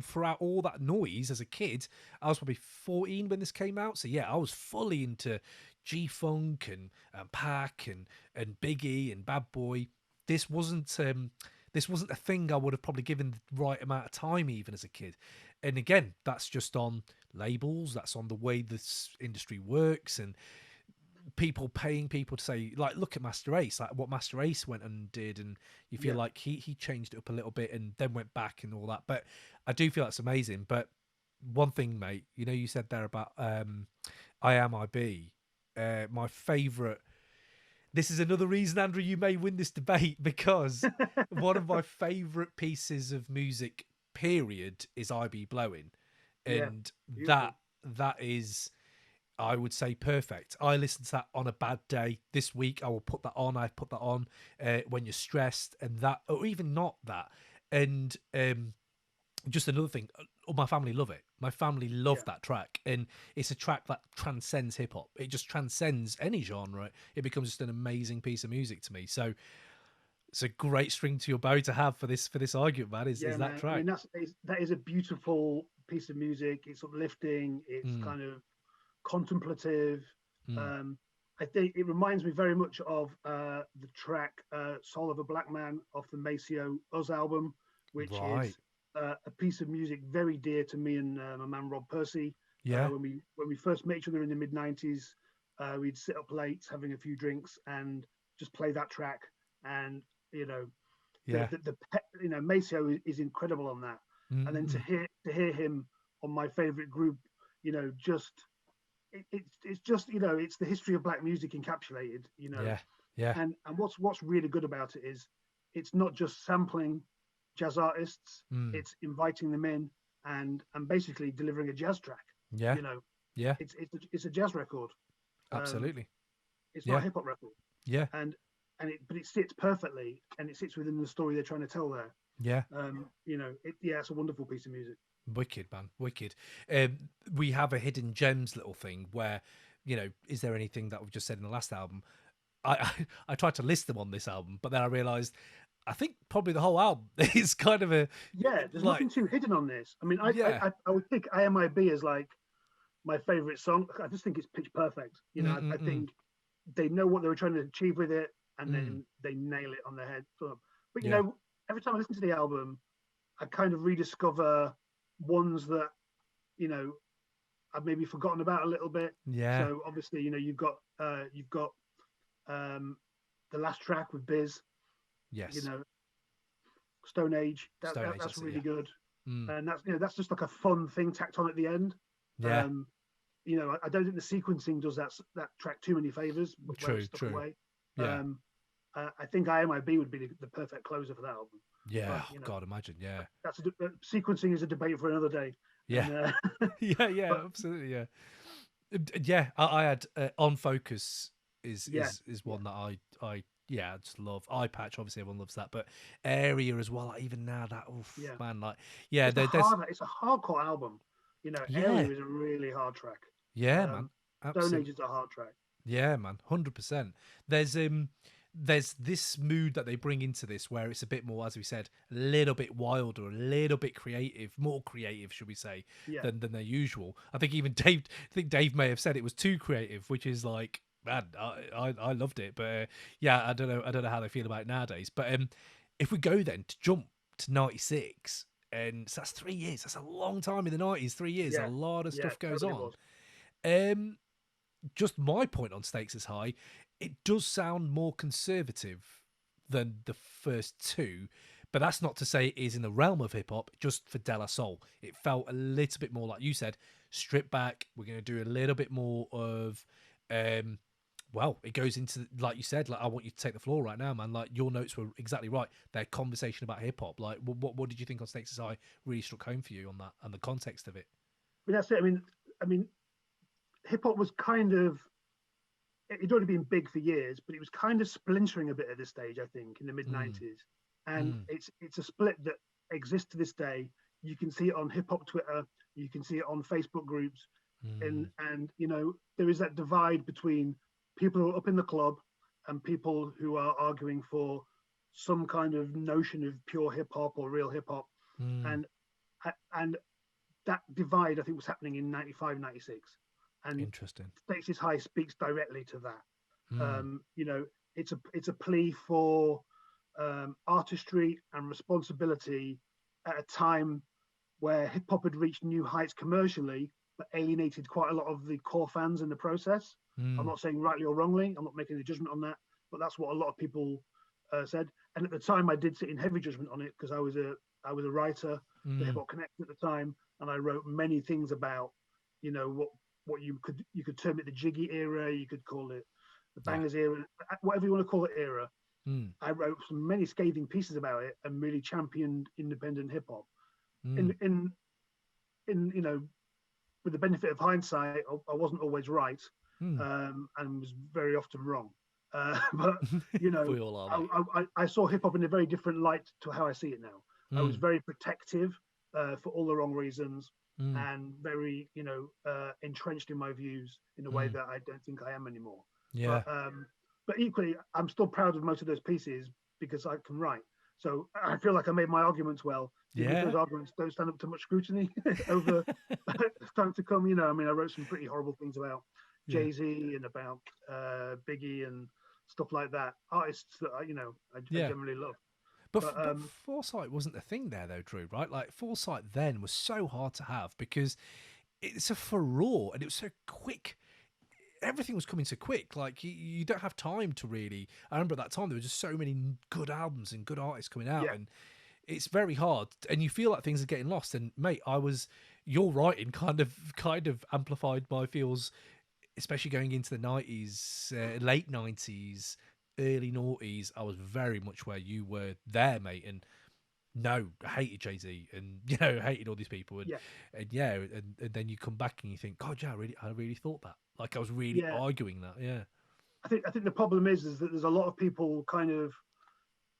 throughout all that noise as a kid. I was probably 14 when this came out. So yeah, I was fully into G-Funk and Pac and Biggie and Bad Boy. This wasn't a thing I would have probably given the right amount of time even as a kid. And again, that's just on labels, that's on the way this industry works, and people paying people to say, like, look at Master Ace, like what Master Ace went and did, and you feel Yeah. like he changed it up a little bit and then went back and all that. But I do feel that's amazing. But one thing, mate, you said there about I Am IB, my favourite. This is another reason, Andrew, you may win this debate, because one of my favourite pieces of music, period, is IB Blowing. Yeah, And beautiful. that is, I would say, perfect. I listen to that on a bad day. This week, I will put that on. I put that on when you're stressed, and that, or even not that. And just another thing, my family love it. My family love Yeah. that track, and it's a track that transcends hip hop. It just transcends any genre. It becomes just an amazing piece of music to me. So it's a great string to your bow to have for this argument, man. Is Yeah, that man. I track? mean, that is a beautiful piece of music. It's uplifting. It's Mm, kind of contemplative. mm. Um, I think it reminds me very much of the track "Soul of a Black Man" off the Maceo Us album, which is Right. a piece of music very dear to me and my man Rob Pursey. Yeah. When we first met each other in the mid-90s, we'd sit up late having a few drinks and just play that track. And Yeah. Maceo is incredible on that. And then to hear him on my favorite group, just it's just it's the history of black music encapsulated. Yeah. Yeah. And what's really good about it is it's not just sampling jazz artists, it's inviting them in and basically delivering a jazz track. Yeah. Yeah. It's a jazz record. Absolutely. It's not a hip hop record. Yeah. But it sits perfectly, and it sits within the story they're trying to tell there. Yeah. It's a wonderful piece of music. Wicked, man, wicked. We have a hidden gems little thing where, is there anything that we've just said in the last album? I tried to list them on this album, but then I realised I think probably the whole album is kind of a there's nothing too hidden on this. I mean, I would pick IMIB as like my favourite song. I just think it's pitch perfect. I think they know what they were trying to achieve with it, and then they nail it on the head. But every time I listen to the album, I kind of rediscover ones that I've maybe forgotten about a little bit. Yeah. So obviously, you've got the last track with Biz. Yes. Stone Age. That's really good. And that's just like a fun thing tacked on at the end. Yeah. I don't think the sequencing does that track too many favors. True. Away. Yeah. I think IMIB would be the perfect closer for that album. Yeah. God, imagine. Yeah. That's sequencing is a debate for another day. Yeah. And, absolutely. Yeah. Yeah. I had On Focus is one that I just love. Eye Patch, obviously everyone loves that, but Area as well. Like, even now, man, like it's a hardcore album. Area is a really hard track. Yeah, man. Absolutely. Stone Age is a hard track. Yeah, man, 100%. There's this mood that they bring into this where it's a bit more, as we said, a little bit wilder, a little bit creative, more creative, should we say, than their usual. I think even Dave may have said it was too creative, which is like, man, I loved it. But I don't know how they feel about it nowadays. But if we go then to jump to 96, and so that's 3 years. That's a long time in the 90s. 3 years, a lot of stuff goes on. Just my point on Stakes is High. It does sound more conservative than the first two, but that's not to say it is in the realm of hip hop. Just for De La Soul, it felt a little bit more like you said, strip back. We're going to do a little bit more of, it goes into, like you said, like I want you to take the floor right now, man. Like your notes were exactly right. Their conversation about hip hop. Like, what did you think on Stakes is High really struck home for you on that and the context of it? That's it. I mean, hip hop was kind of. It'd already been big for years, but it was kind of splintering a bit at this stage, I think, in the mid-90s. And it's a split that exists to this day. You can see it on hip-hop Twitter. You can see it on Facebook groups. And there is that divide between people who are up in the club and people who are arguing for some kind of notion of pure hip-hop or real hip-hop. And that divide, I think, was happening in 95, 96. And interesting. Stakes is High speaks directly to that. It's a plea for artistry and responsibility at a time where hip hop had reached new heights commercially, but alienated quite a lot of the core fans in the process. I'm not saying rightly or wrongly. I'm not making a judgment on that, but that's what a lot of people said. And at the time, I did sit in heavy judgment on it because I was a writer for Hip Hop Connect at the time, and I wrote many things about what you could term it the jiggy era, you could call it the bangers era, whatever you want to call it era. I wrote many scathing pieces about it and really championed independent hip hop. In with the benefit of hindsight, I wasn't always right, and was very often wrong. But I saw hip hop in a very different light to how I see it now. I was very protective for all the wrong reasons. And very, entrenched in my views in a way that I don't think I am anymore. Yeah. But equally, I'm still proud of most of those pieces because I can write. So I feel like I made my arguments well. Yeah. Those arguments don't stand up to much scrutiny over time to come. I wrote some pretty horrible things about Jay-Z and about Biggie and stuff like that. Artists that I generally love. But, But but foresight wasn't the thing there, though, Drew, right? Like, foresight then was so hard to have because it's a furore and it was so quick. Everything was coming so quick. Like, you don't have time to really. I remember at that time, there were just so many good albums and good artists coming out. Yeah. And it's very hard. And you feel like things are getting lost. And, mate, your writing kind of amplified my feels, especially going into the 90s, late 90s, early noughties. I was very much where you were there, mate. And no, I hated Jay-Z and, hated all these people. And, and then you come back and you think, God, yeah, I really thought that. Like, I was really arguing that. Yeah. I think the problem is that there's a lot of people kind of,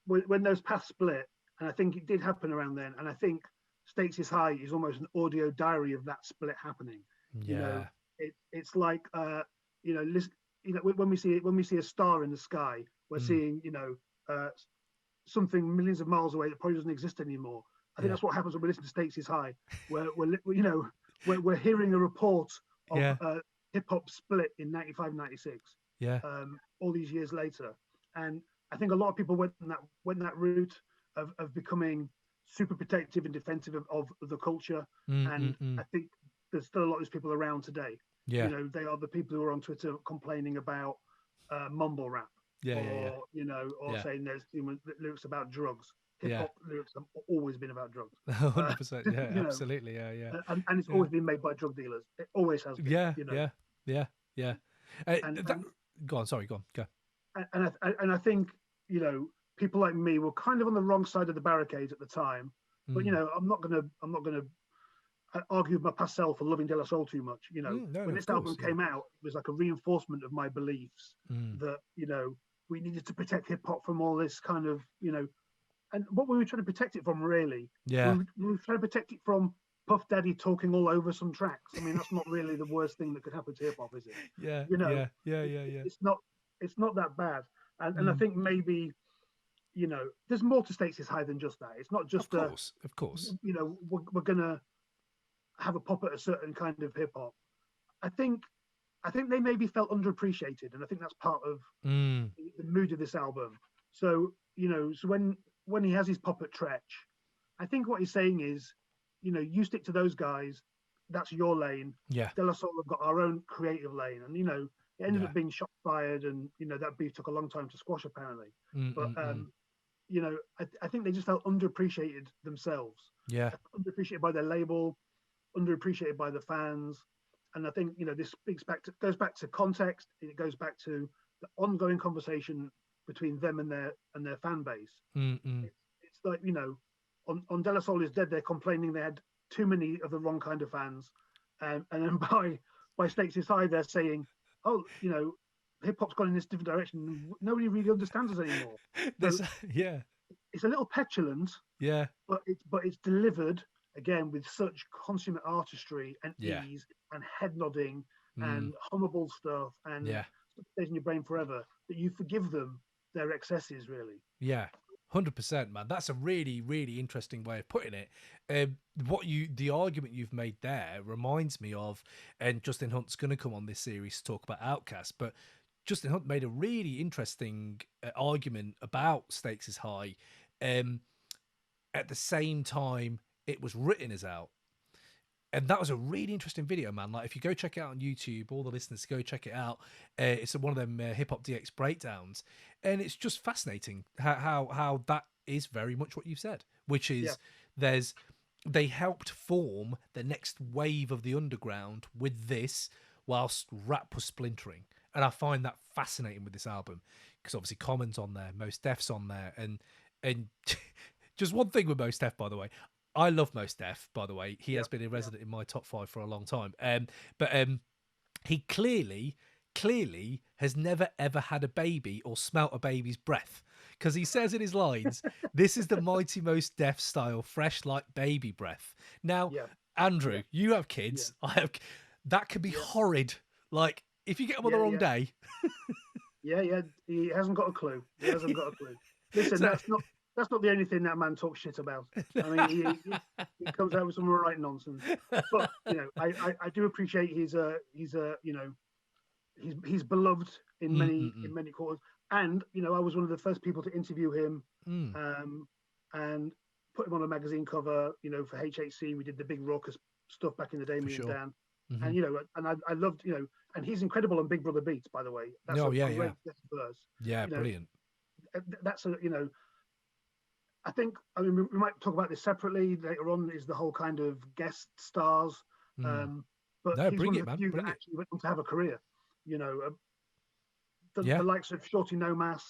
when those paths split, and I think it did happen around then, and I think Stakes is High is almost an audio diary of that split happening. Yeah. It's like listen, when we see a star in the sky, we're seeing something millions of miles away that probably doesn't exist anymore. I think that's what happens when we listen to Stakes is High. We're hearing a report of hip hop split in 95, 96. Yeah. All these years later, and I think a lot of people went that route of becoming super protective and defensive of the culture. I think there's still a lot of those people around today. Yeah. They are the people who are on Twitter complaining about mumble rap. Or saying there's lyrics about drugs. Hip hop lyrics have always been about drugs. 100%. Yeah, absolutely. Yeah. And it's always been made by drug dealers. It always has been. Yeah. Go on. Sorry. Go on. Go. And I think people like me were kind of on the wrong side of the barricades at the time. But I'm not gonna argue with my past self for loving De La Soul too much. When this album came out, it was like a reinforcement of my beliefs that we needed to protect hip hop from all this kind of and what we were trying to protect it from, really. Yeah. We were trying to protect it from Puff Daddy talking all over some tracks. I mean, that's not really the worst thing that could happen to hip hop, is it? Yeah. Yeah. It's not that bad. And I think maybe, there's more to Stakes is High than just that. It's not just of course. We're gonna have a pop at a certain kind of hip hop. I think they maybe felt underappreciated, and I think that's part of the mood of this album. So so when he has his pop at Tretch, I think what he's saying is, you stick to those guys, that's your lane. Yeah. De La Soul have got our own creative lane, and it ended up being shot fired, and that beef took a long time to squash apparently. But I think they just felt underappreciated themselves. Yeah. Underappreciated by their label, underappreciated by the fans. And I think this goes back to context. It goes back to the ongoing conversation between them and their fan base. It's like on De La Soul is Dead, they're complaining they had too many of the wrong kind of fans, and then by Stakes is High, they're saying, oh, hip hop's gone in this different direction. Nobody really understands us anymore. So it's a little petulant. Yeah, but it's delivered again with such consummate artistry and ease and head nodding and hummable stuff and stays in your brain forever that you forgive them their excesses, really. Yeah. 100%, man. That's a really, really interesting way of putting it. The argument you've made there reminds me of, and Justin Hunte's going to come on this series to talk about Outkast, but Justin Hunte made a really interesting argument about Stakes is High. At the same time, it was written as out. And that was a really interesting video, man. Like, if you go check it out on YouTube, all the listeners go check it out. It's one of them Hip Hop DX breakdowns, and it's just fascinating how that is very much what you've said, which is they helped form the next wave of the underground with this, whilst rap was splintering. And I find that fascinating with this album because obviously Common's on there, Mos Def's on there, and just one thing with Mos Def, by the way. I love Mos Def, by the way. He has been a resident in my top 5 for a long time. But he clearly has never, ever had a baby or smelt a baby's breath. Because he says in his lines, this is the mighty Mos Def style, fresh like baby breath. Now, Andrew, you have kids. I have. That could be horrid. Like, if you get them on the wrong day. He hasn't got a clue. Listen, that's not the only thing that man talks shit about. I mean, he comes out with some right nonsense. But I do appreciate he's beloved in many quarters. And I was one of the first people to interview him and put him on a magazine cover. You know, for HHC, we did the big raucous stuff back in the day, me and Dan. And you know, and I loved, you know, and he's incredible on Big Brother Beats, by the way. That's a great guest verse. Yeah, you know, brilliant. That's a, you know, I think, I mean, we might talk about this separately later on. Is the whole kind of guest stars, but no, he's one of the few that actually went on to have a career. You know, the likes of Shorty Nomas,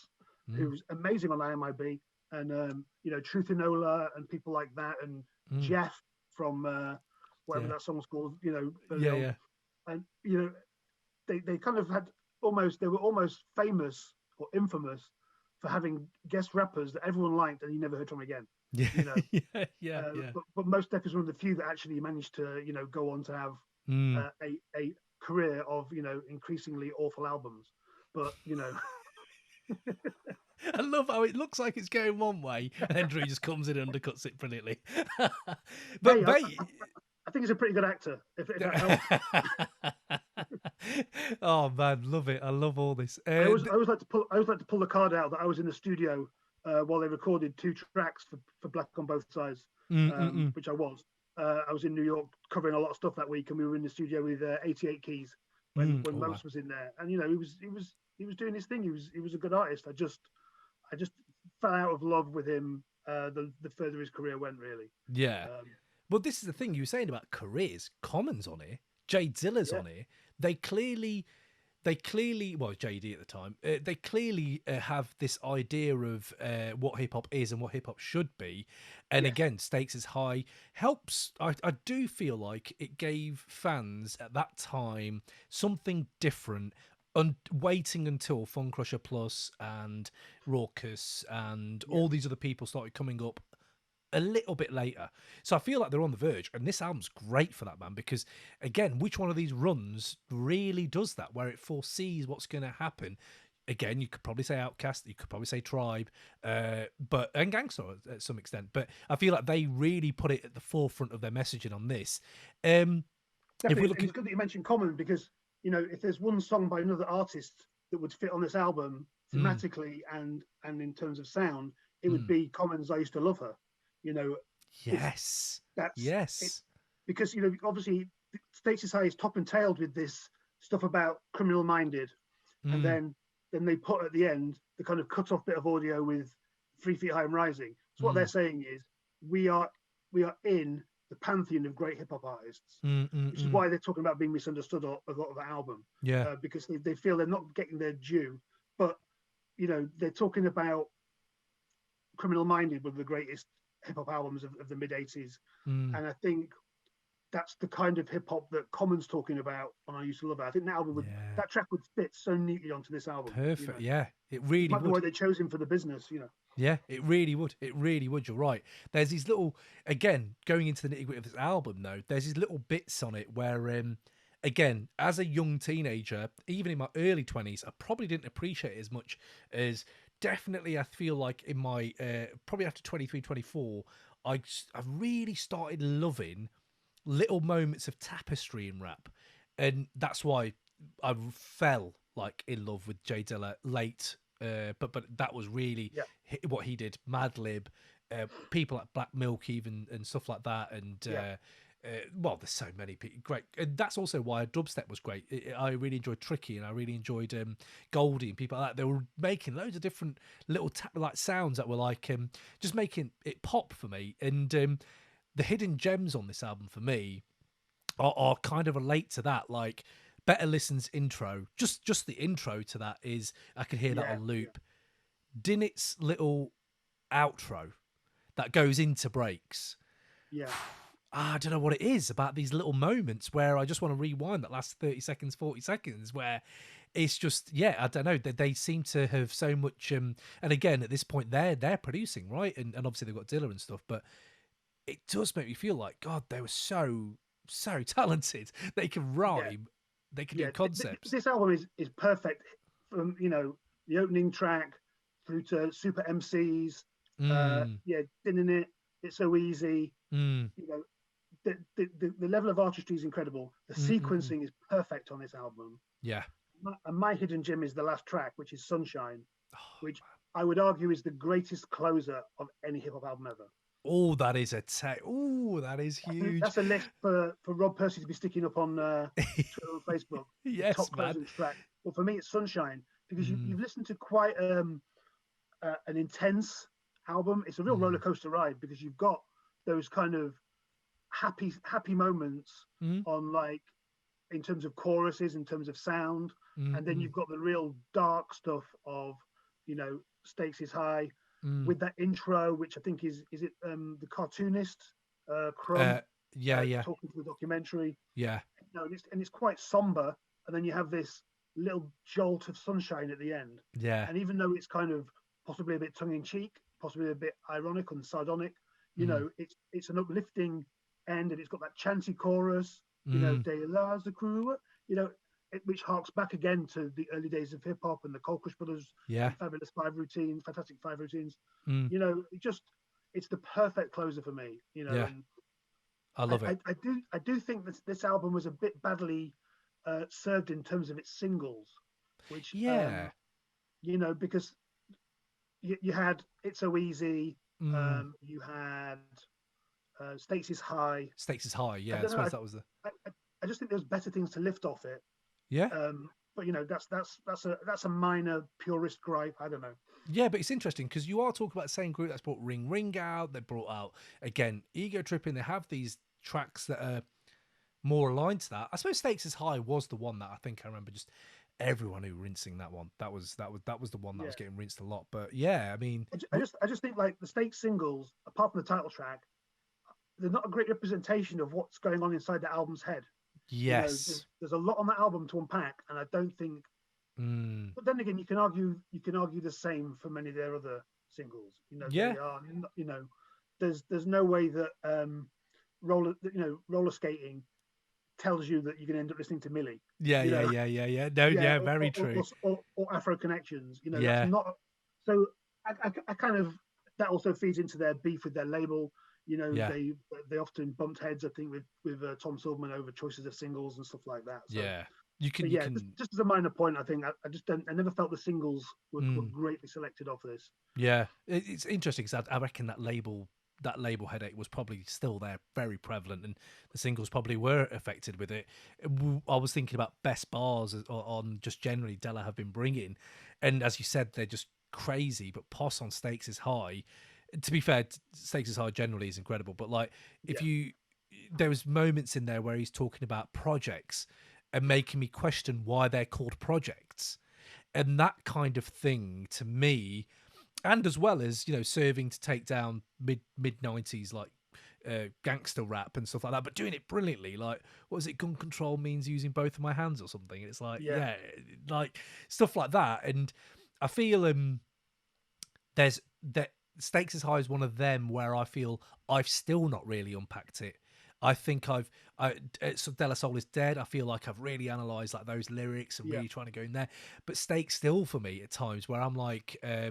who's amazing on IMIB, and you know, Truth Enola and people like that, and Jeff from whatever that song's called, you know, and you know, they kind of had they were almost famous or infamous for having guest rappers that everyone liked and you never heard from again. Yeah, you know? yeah. But Most Def is one of the few that actually managed to, you know, go on to have a career of, you know, increasingly awful albums. But you know. I love how it looks like it's going one way, and Andrew just comes in and undercuts it brilliantly. But I think he's a pretty good actor. If that helps. Oh man, love it! I love all this. I always like to pull the card out that I was in the studio while they recorded 2 tracks for Black on Both Sides, which I was. I was in New York covering a lot of stuff that week, and we were in the studio with 88 Keys when Mose was in there, and you know, he was doing his thing. He was a good artist. I just fell out of love with him the further his career went, really. Yeah. Well, this is the thing you were saying about careers. Common's on here. Jay Dilla's on here. They clearly, well, JD at the time, they clearly have this idea of what hip hop is and what hip hop should be. And again, stakes is high. Helps. I do feel like it gave fans at that time something different. Waiting until Fun Crusher Plus and Raucous and all these other people started coming up a little bit later. So I feel like they're on the verge, and this album's great for that, man, because again, which one of these runs really does that, where it foresees what's going to happen? Again, you could probably say Outkast, you could probably say Tribe, and Gangsta at some extent, but I feel like they really put it at the forefront of their messaging on this. If we look, it's good that you mentioned Common, because you know, if there's one song by another artist that would fit on this album thematically and in terms of sound, it would be Common's "I Used to Love Her." You know, because you know, obviously, Stakes is High is top and tailed with this stuff about Criminal Minded, and then they put at the end the kind of cut off bit of audio with 3 Feet High and Rising. So what they're saying is we are in the pantheon of great hip hop artists, which is why they're talking about being misunderstood a lot of the album. Because they feel they're not getting their due. But you know, they're talking about Criminal Minded, one of the greatest hip hop albums of the mid 80s, and I think that's the kind of hip hop that Common's talking about on "I Used to Love It." I think that track would fit so neatly onto this album. Perfect. You know? It really might would. be why they chose him for the business, you know. Yeah, it really would. It really would. You're right. There's these little, again, going into the nitty-gritty of this album, though, there's these little bits on it where, again, as a young teenager, even in my early 20s, I probably didn't appreciate it as much as definitely I feel like in my, probably after 23, 24, I really started loving little moments of tapestry in rap. And that's why I fell, like, in love with Jay Dilla late. But that was really what he did. Madlib, people like Black Milk, even, and stuff like that. And well, there's so many people. Great, and that's also why dubstep was great. I really enjoyed Tricky, and I really enjoyed Goldie and people like that. They were making loads of different little like sounds that were like just making it pop for me. And the hidden gems on this album for me are kind of relate to that, like. Better Listen's intro, just the intro to that is, I could hear that on loop. Dinnett's little outro that goes into breaks. I don't know what it is about these little moments where I just want to rewind that last 30 seconds, 40 seconds, where it's just, I don't know, they seem to have so much, and again, at this point, they're producing, right? And obviously they've got Dilla and stuff, but it does make me feel like, God, they were so talented. They can rhyme. They can do concepts. This album is perfect from, you know, the opening track through to Super MCs. Dinning it. It's So Easy. You know, the level of artistry is incredible. The sequencing is perfect on this album. Yeah. And my hidden gem is the last track, which is Sunshine, which I would argue is the greatest closer of any hip hop album ever. Oh, that is oh, that is huge. That's a list for Rob Pursey to be sticking up on Twitter and Facebook. The Yes, top man. closing track. Well, for me, it's Sunshine, because Mm. you've listened to quite an intense album. It's a real roller coaster ride, because you've got those kind of happy moments on, like, in terms of choruses, in terms of sound, and then you've got the real dark stuff of, you know, Stakes is High, with that intro, which I think is it the cartoonist Crumb yeah talking to the documentary. yeah You know, and it's quite somber, and then you have this little jolt of sunshine at the end. yeah And even though it's kind of possibly a bit tongue-in-cheek, possibly a bit ironic and sardonic, you know, it's an uplifting end, and it's got that chanty chorus, you know, De La's the crew, you know, which harks back again to the early days of hip hop and the Cold Crush Brothers, yeah Fantastic Five routines. Mm. You know, it's the perfect closer for me. You know, Yeah. and I love it. I do think this album was a bit badly served in terms of its singles, which Yeah. you know, because you had It's So Easy, Mm. you had Stakes is High. Stakes is High. Yeah, I don't know, suppose that was the. I just think there's better things to lift off it. Yeah. But you know, that's a minor purist gripe. I don't know. Yeah, but it's interesting because you are talking about the same group that's brought Ring Ring out. They brought out again Ego Tripping. They have these tracks that are more aligned to that. I suppose Stakes is High was the one that I think I remember just everyone who rinsing that one. That was the one that was getting rinsed a lot. But yeah, I mean, I just think, like, the Stakes singles, apart from the title track, they're not a great representation of what's going on inside the album's head. yes, You know, there's a lot on that album to unpack, and I don't think. But then again, you can argue the same for many of their other singles. You know, Yeah. they are, you know, there's no way that roller skating tells you that you're going to end up listening to Millie. Yeah, you yeah, know? yeah. No, yeah, very true. Or Afro Connections. You know, Yeah. that's not. So I kind of, that also feeds into their beef with their label. You know, Yeah. they often bumped heads, I think, with Tom Silverman over choices of singles and stuff like that. So, Yeah, you can. just as a minor point, I think I never felt the singles were greatly selected off this. Yeah, it's interesting because I reckon that label headache was probably still there, very prevalent, and the singles probably were affected with it. I was thinking about best bars on just generally Della have been bringing, and as you said, they're just crazy. But Pos on Stakes is High. To be fair, Stakes is High generally is incredible, but like there was moments in there where he's talking about projects and making me question why they're called projects, and that kind of thing to me. And as well as, you know, serving to take down mid 90s like gangster rap and stuff like that, but doing it brilliantly. Like, what is it? Gun control means using both of my hands or something. It's like, like stuff like that. And I feel there's that Stakes is High is one of them where I feel I've still not really unpacked it. I think so De La Soul is Dead. I feel like I've really analysed like those lyrics and really trying to go in there. But Stakes still for me at times where I'm like, I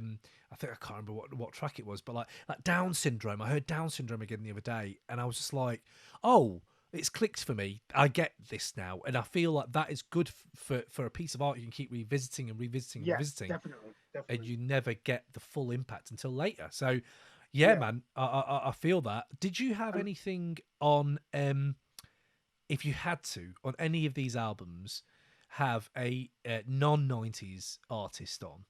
think I can't remember what track it was, but like Down Syndrome. I heard Down Syndrome again the other day, and I was just like, oh, it's clicked for me. I get this now, and I feel like that is good for a piece of art you can keep revisiting and revisiting and revisiting, definitely. and you never get the full impact until later. So. Yeah, man, I feel that. Did you have anything on, if you had to, on any of these albums, have a non-90s artist on?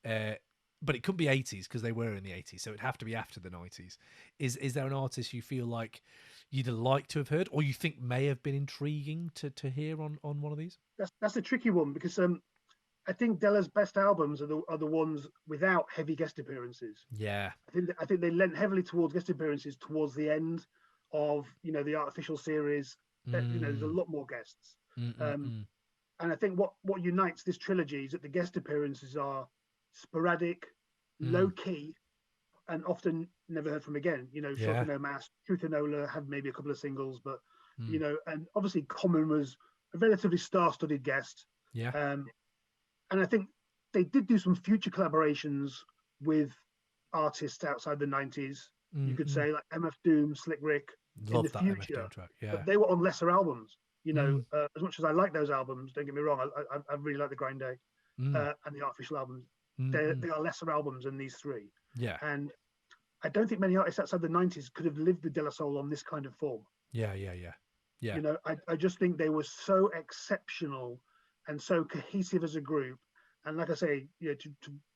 But it couldn't be 80s because they were in the 80s, so it'd have to be after the 90s. Is there an artist you feel like you'd like to have heard, or you think may have been intriguing to hear on one of these? That's a tricky one, because I think Della's best albums are the ones without heavy guest appearances. Yeah, I think they lent heavily towards guest appearances towards the end of, you know, the Artificial series. You know, there's a lot more guests, and I think what unites this trilogy is that the guest appearances are sporadic, low key, and often never heard from again. You know, Shock and No Mask, Truth and Ola had maybe a couple of singles, but you know, and obviously Common was a relatively star-studded guest. Yeah. And I think they did do some future collaborations with artists outside the 90s. You could say like MF Doom, Slick Rick in the future. Track. But they were on lesser albums. You know, as much as I like those albums, don't get me wrong, I really like the Grind Day and the Artificial albums. they are lesser albums than these three. Yeah. And I don't think many artists outside the 90s could have lived with De La Soul on this kind of form. Yeah. You know, I just think they were so exceptional and so cohesive as a group. And like I say, you know,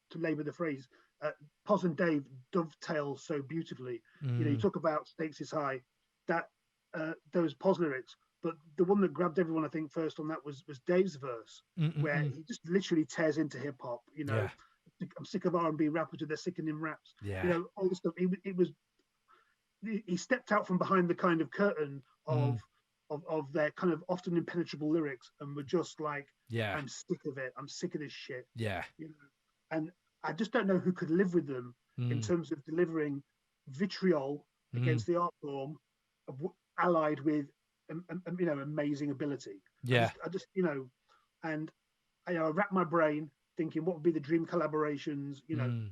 to labour the phrase, Pos and Dave dovetail so beautifully. You know, you talk about Stakes is High, that those Pos lyrics, but the one that grabbed everyone, I think, first on that was Dave's verse, where he just literally tears into hip hop. You know, I'm sick of R&B rappers with their sickening raps. Yeah. You know, all the stuff. He stepped out from behind the kind of curtain of their kind of often impenetrable lyrics and were just like, I'm sick of it. I'm sick of this shit. Yeah. You know? And I just don't know who could live with them in terms of delivering vitriol against the art form, allied with, you know, amazing ability. Yeah. I just you know, and I wrapped my brain thinking what would be the dream collaborations, you know,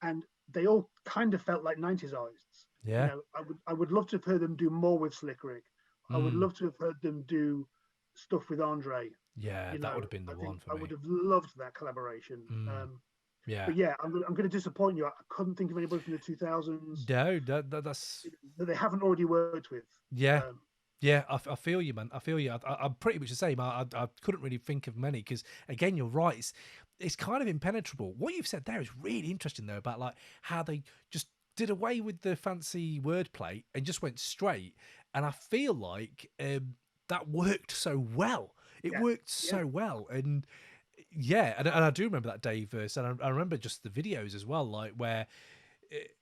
and they all kind of felt like 90s artists. Yeah. You know, I would love to have heard them do more with Slick Rick. I would love to have heard them do stuff with Andre. Yeah, you that know, would have been the one for me. I would have loved that collaboration. Yeah. But yeah, I'm going to disappoint you. I couldn't think of anybody from the 2000s. No, that's that they haven't already worked with. Yeah. Yeah, I feel you, man. I feel you. I'm pretty much the same. I couldn't really think of many because, again, you're right. It's kind of impenetrable. What you've said there is really interesting, though, about like how they just did away with the fancy wordplay and just went straight. And I feel like that worked so well. It worked so well. And and I do remember that Dave verse. And I remember just the videos as well, like where...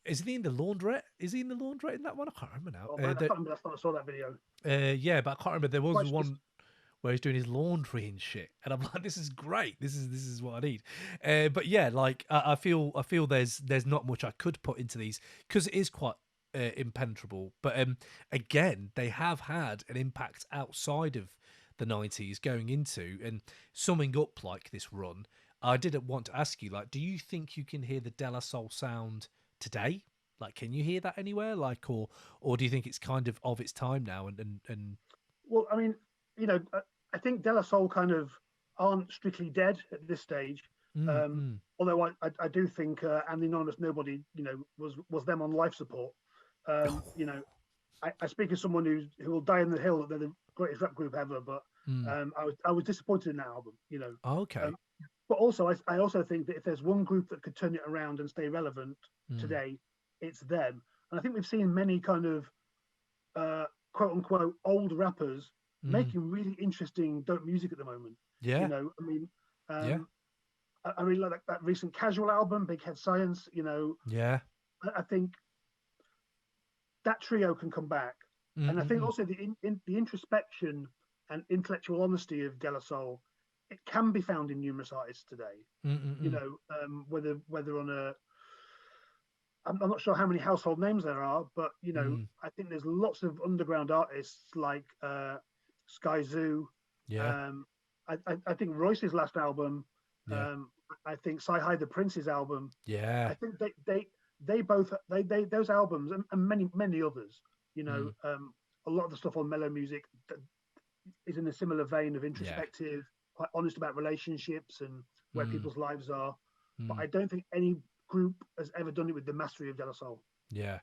Is he in the laundrette? Is he in the laundrette in that one? I can't remember now. Oh, man, I can't remember last time I saw that video. Yeah, but I can't remember. There was one where he's doing his laundry and shit, and I'm like, this is great. This is what I need. But yeah, like I feel there's not much I could put into these because it is quite impenetrable. But again, they have had an impact outside of the 90s going into and summing up like this run. I didn't want to ask you, like, do you think you can hear the De La Soul sound today? Like, can you hear that anywhere? Like, or do you think it's kind of its time now? And well, I mean, you know, I think De La Soul kind of aren't strictly dead at this stage. Although I do think and the Anonymous Nobody, you know, was them on life support. You know, I speak as someone who will die on the hill that they're the greatest rap group ever, but I was disappointed in that album. You know. Okay. But also, I also think that if there's one group that could turn it around and stay relevant today, it's them. And I think we've seen many kind of quote unquote old rappers making really interesting dope music at the moment. Yeah. You know, I mean, I really like that recent Casual album, Big Head Science. You know. Yeah. I think that trio can come back, and I think also the introspection and intellectual honesty of De La Soul. It can be found in numerous artists today. You know, whether on a, I'm not sure how many household names there are, but you know, I think there's lots of underground artists like Sky Zoo. Yeah. I think Royce's last album. I think Sci-Hi the Prince's album. Yeah. I think they both those albums and many others. You know, a lot of the stuff on Mellow Music is in a similar vein of introspective. Quite honest about relationships and where people's lives are, but I don't think any group has ever done it with the mastery of De La Soul. Yeah.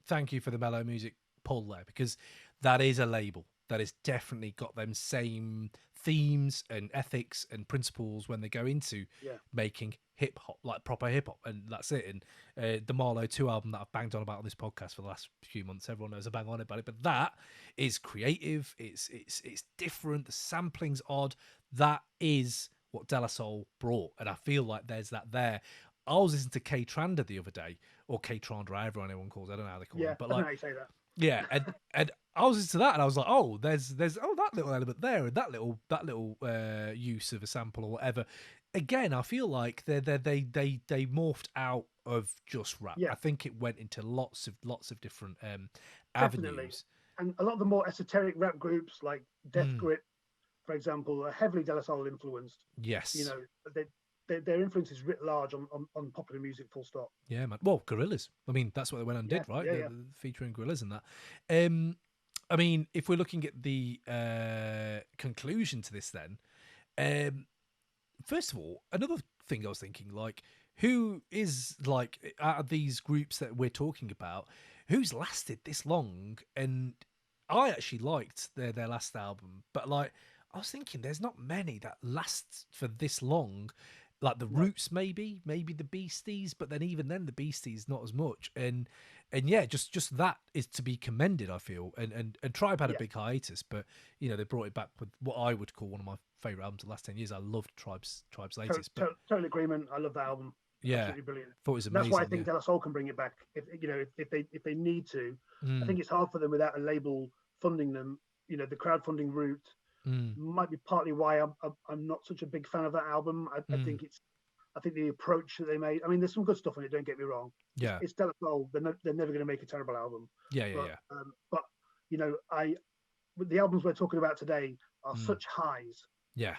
Thank you for the Mellow Music pull there, because that is a label that has definitely got them same themes and ethics and principles when they go into making hip hop, like proper hip hop, and that's it. And the Marlowe 2 album that I've banged on about on this podcast for the last few months, everyone knows I bang on about it, but that is creative. It's different. The sampling's odd. That is what De La Soul brought, and I feel like there's that there. I was listening to K Tranda the other day, or K Tranda, however anyone calls it. I don't know how they call it, but I like, know how you say that. Yeah, and I was into that, and I was like, oh, there's that little element there, and that little use of a sample or whatever. Again, I feel like they morphed out of just rap. Yeah. I think it went into lots of different Definitely. avenues. And a lot of the more esoteric rap groups like Death Grip, for example, are heavily De La Soul influenced. Yes. You know, their influence is writ large on popular music, full stop. Yeah, man. Well, Gorillaz. I mean, that's what they went and did, right? Yeah. Featuring Gorillaz and that. I mean, if we're looking at the conclusion to this then, first of all, another thing I was thinking, like, who is, like, out of these groups that we're talking about, who's lasted this long? And I actually liked their last album, but, like, I was thinking there's not many that last for this long. Like the No. Roots, maybe the Beasties, but then even then the Beasties not as much. And yeah, just that is to be commended, I feel. And Tribe had a Yeah. big hiatus, but you know they brought it back with what I would call one of my favorite albums of the last 10 years. I loved Tribe's latest, but Total agreement. I love that album. yeah, Absolutely brilliant. thought it was And that's why I amazing. think De La Soul can bring it back. If you know, if they need to, I Mm, think it's hard for them without a label funding them. You know, the crowdfunding route mm, might be partly why I'm not such a big fan of that album. I mm. think the approach that they made. I mean, there's some good stuff on it. Don't get me wrong. Yeah, It's De La Soul. They're never going to make a terrible album. yeah, yeah, But yeah, but you know, the albums we're talking about today are mm, such highs. yeah,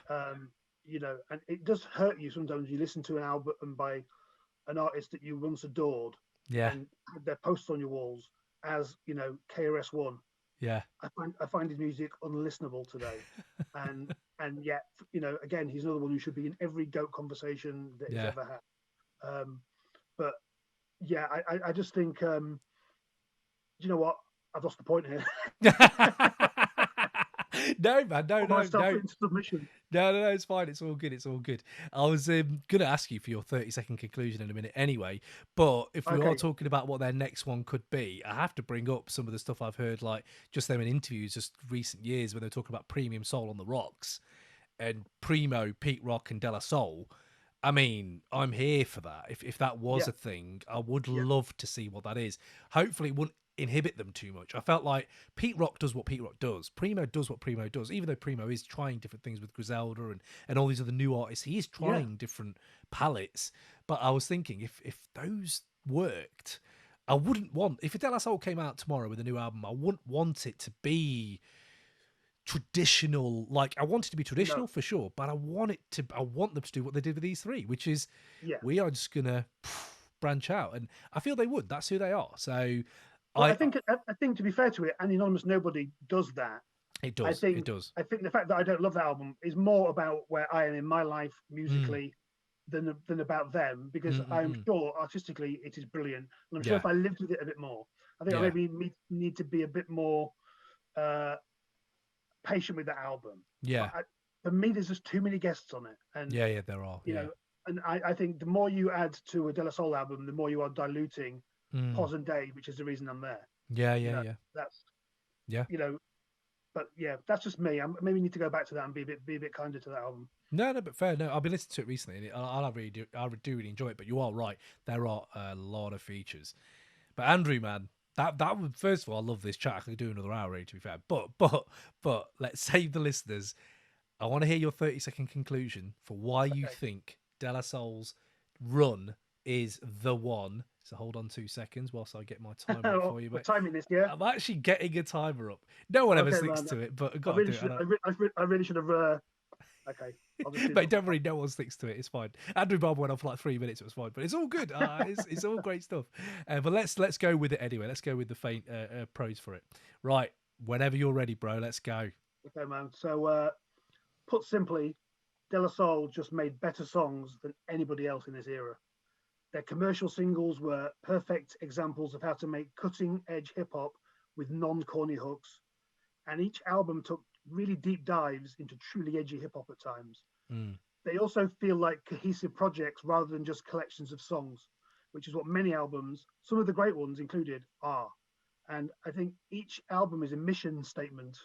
You know, and it does hurt you sometimes. You listen to an album by an artist that you once adored yeah, and had their posts on your walls as, you know, KRS-One. yeah, I find his music unlistenable today, and yet, you know, again, he's another one who should be in every GOAT conversation that he's yeah. ever had. But yeah, I just think, you know what? I've lost the point here. No, man, no, Myself into submission. No, it's fine. It's all good. It's all good. I was going to ask you for your 30-second conclusion in a minute anyway, but if we are talking about what their next one could be, I have to bring up some of the stuff I've heard, like just them in interviews just recent years where they're talking about Premium Soul on the Rocks and Primo, Pete Rock and De La Soul. I mean, I'm here for that. If that was a thing, I would love to see what that is. Hopefully it wouldn't inhibit them too much. I felt like Pete Rock does what Pete Rock does. Primo does what Primo does. Even though Primo is trying different things with Griselda and all these other new artists, he is trying different palettes. But I was thinking if those worked, I wouldn't want, if De La Soul came out tomorrow with a new album, I wouldn't want it to be traditional. Like, I want it to be traditional for sure, but I want them to do what they did with these three, which is we are just gonna branch out, and I feel they would. That's who they are. So well, I think to be fair to it, Anonymous Nobody does that. It does. It does. I think the fact that I don't love that album is more about where I am in my life musically than about them, because I'm sure artistically it is brilliant, and I'm sure if I lived with it a bit more, I think I maybe need to be a bit more patient with that album. Yeah. For me, there's just too many guests on it, and there are. You know, and I think the more you add to a De La Soul album, the more you are diluting Pos and Day, which is the reason I'm there. That's you know, but that's just me. I maybe need to go back to that and be a bit kinder to that album. No, but fair. No, I've been listening to it recently, and I do really enjoy it. But you are right, there are a lot of features. But Andrew, man, that would, first of all, I love this chat. I could do another hour, to be fair. But let's save the listeners. I want to hear your 30-second conclusion for why you think De La Soul's run is the one. So hold on 2 seconds whilst I get my timer up for you. But timing this, yeah. I'm actually getting a timer up. No one ever sticks to it, but I really should have. Okay. But don't worry, no one sticks to it. It's fine. Andrew Bob went on for like 3 minutes. It was fine, but it's all good. It's all great stuff. But let's go with it anyway. Let's go with the faint pros for it. Right, whenever you're ready, bro. Let's go. Okay, man. So, put simply, De La Soul just made better songs than anybody else in this era. Their commercial singles were perfect examples of how to make cutting-edge hip-hop with non-corny hooks, and each album took really deep dives into truly edgy hip-hop at times. They also feel like cohesive projects rather than just collections of songs, which is what many albums, some of the great ones included, are. And I think each album is a mission statement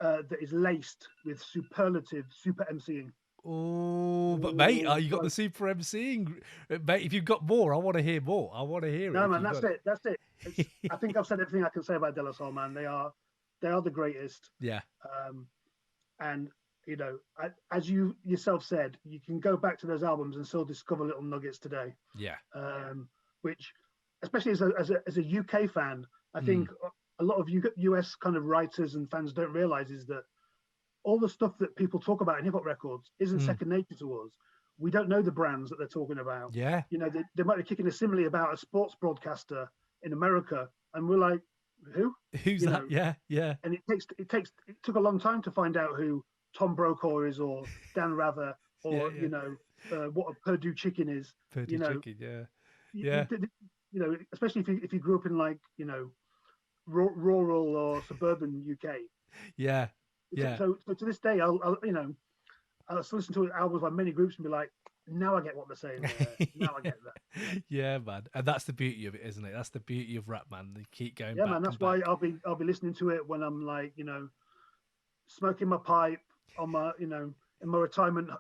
that is laced with superlative super MCing. Oh, but mate, you got the super MCing, mate. If you've got more, I want to hear more. I want to hear it. No, man, that's it. That's it. I think I've said everything I can say about De La Soul, man. They are the greatest. Yeah. And you know, as you yourself said, you can go back to those albums and still discover little nuggets today. Yeah. Which, especially as a UK fan, I think a lot of US kind of writers and fans don't realize is that all the stuff that people talk about in hip hop records isn't second nature to us. We don't know the brands that they're talking about. Yeah. You know, they might be kicking a simile about a sports broadcaster in America, and we're like, who? Who's that? Yeah. And it took a long time to find out who Tom Brokaw is, or Dan Rather, or what a Purdue chicken is. Purdue chicken, yeah, you, yeah, you, especially if you grew up in like rural or suburban UK. yeah, So, yeah. so, so to this day, I'll still listen to albums by many groups and be like, now I get what they're saying there. Now I get that. Yeah, man, and that's the beauty of it, isn't it? That's the beauty of rap, man. They keep going Yeah, back man. That's and why back. I'll be listening to it when I'm like, smoking my pipe on my, in my retirement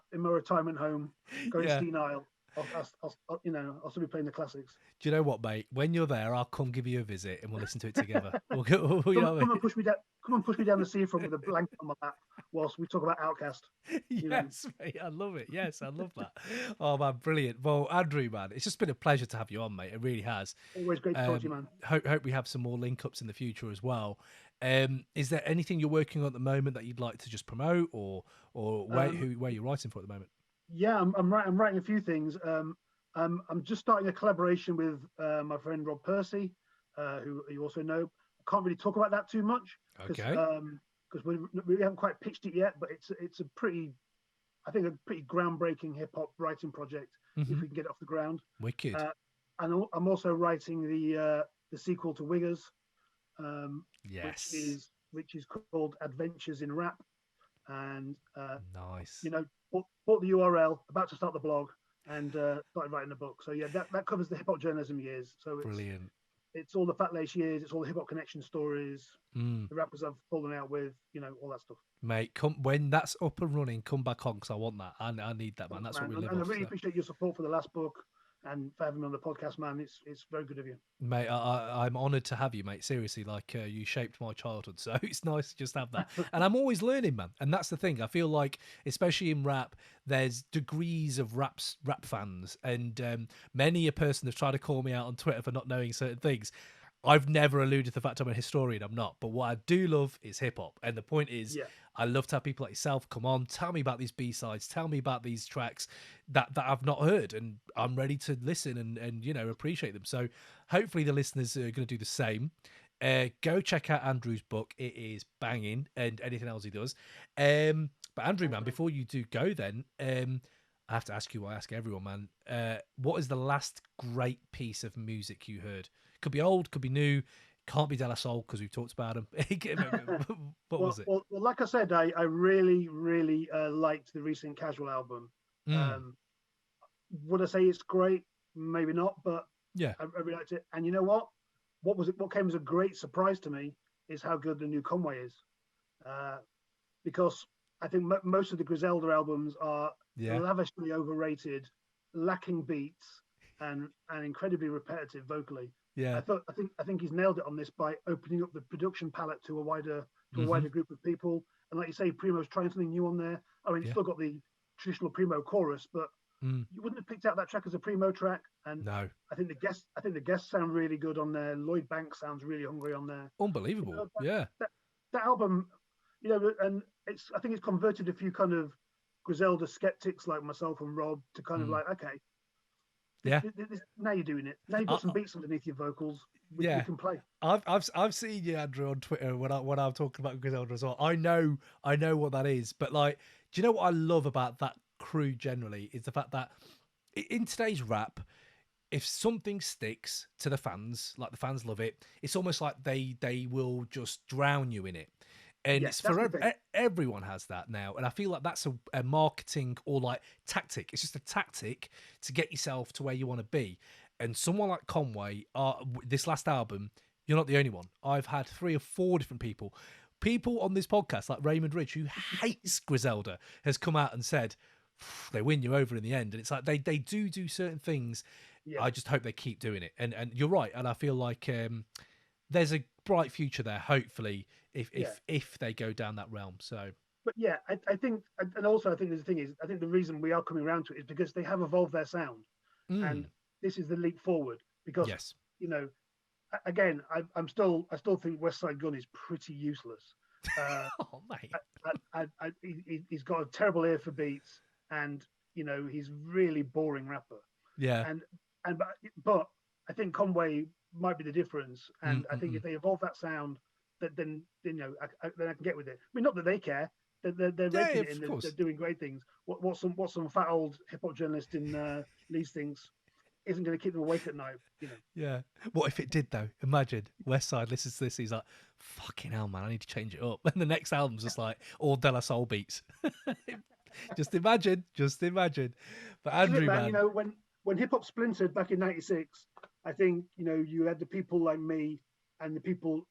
home, going Yeah. senile. I'll still be playing the classics. Do you know what, mate? When you're there, I'll come give you a visit and we'll listen to it together. We'll go, you Come, know what I come and mean? push me down. Come and push me down the seafront with a blanket on my lap whilst we talk about Outkast. Yes, mate. I love it. Yes, I love that. Oh man, brilliant. Well, Andrew, man, it's just been a pleasure to have you on, mate. It really has. Always great to talk to you, man. Hope we have some more link ups in the future as well. Is there anything you're working on at the moment that you'd like to just promote, or where you're writing for at the moment? Yeah, I'm writing a few things. I'm just starting a collaboration with my friend Rob Pursey, who you also know. I can't really talk about that too much because Okay. we haven't quite pitched it yet. But it's a pretty groundbreaking hip hop writing project if we can get it off the ground. Wicked. And I'm also writing the sequel to Wiggers, Yes. which is called Adventures in Rap, and Nice. bought the URL, about to start the blog, and started writing the book. So yeah, that covers the hip hop journalism years. So Brilliant. it's all the Fat Lace years, it's all the hip hop connection stories, the rappers I've fallen out with, all that stuff. Mate, come when that's up and running, come back on because I want that. I need that, man. Thanks, That's man. what we live And I off. really So. appreciate your support for the last book and for having me on the podcast, man. It's very good of you. Mate, I'm honoured to have you, mate. Seriously, like you shaped my childhood, so it's nice to just have that. And I'm always learning, man. And that's the thing. I feel like, especially in rap, there's degrees of rap fans, and many a person has tried to call me out on Twitter for not knowing certain things. I've never alluded to the fact I'm a historian. I'm not. But what I do love is hip hop. And the point is, I love to have people like yourself come on, tell me about these B-sides, tell me about these tracks that I've not heard. And I'm ready to listen and appreciate them. So hopefully the listeners are going to do the same. Go check out Andrew's book. It is banging, and anything else he does. But Andrew, man, before you do go then, I have to ask you what I ask everyone, man. What is the last great piece of music you heard? Could be old, could be new. Can't be De La Soul because we've talked about him. What was it? Well, like I said, I really, really liked the recent Casual album. Would I say it's great? Maybe not, but yeah, I really liked it. And you know what? What came as a great surprise to me is how good the new Conway is. Because I think most of the Griselda albums are lavishly overrated, lacking beats, and incredibly repetitive vocally. Yeah, I think he's nailed it on this by opening up the production palette to a wider group of people. And like you say, Primo's trying something new on there. I mean, it's still got the traditional Primo chorus, but you wouldn't have picked out that track as a Primo track. And no, I think the guests sound really good on there. Lloyd Banks sounds really hungry on there. Unbelievable. That album, and I think it's converted a few kind of Griselda skeptics like myself and Rob to kind of like, okay, now you're doing it. Now you've got some beats underneath your vocals. We can play. I've seen you, Andrew, on Twitter when I'm talking about Griselda as well. I know what that is, but like, do you know what I love about that crew generally is the fact that in today's rap, if something sticks to the fans, like the fans love it, it's almost like they will just drown you in it. And it's for everyone has that now. And I feel like that's a marketing or like tactic. It's just a tactic to get yourself to where you want to be. And someone like Conway, this last album, you're not the only one. I've had 3 or 4 different people on this podcast, like Raymond Ridge, who hates Griselda, has come out and said, they win you over in the end. And it's like they do certain things. Yeah. I just hope they keep doing it. And you're right. And I feel like there's a bright future there, hopefully, if they go down that realm. So, but yeah, I think, and also I think the thing is, I think the reason we are coming around to it is because they have evolved their sound, and this is the leap forward. Because again, I still think West Side Gun is pretty useless. Oh mate, he's got a terrible ear for beats, and he's really boring rapper. Yeah, but I think Conway might be the difference, and I think if they evolve that sound, then I can get with it. I mean, not that they care. They're Yeah, raking yeah, it in. of They're course. doing great things. What some fat old hip hop journalist in Leeds thinks isn't going to keep them awake at night. You know. Yeah. What if it did though? Imagine West Side listens to this. He's like, "Fucking hell, man! I need to change it up." And the next album's just like all De La Soul beats. Just imagine. Just imagine. But This is it, Andrew, man. man. You know, when hip hop splintered back in '96, I think you had the people like me and the people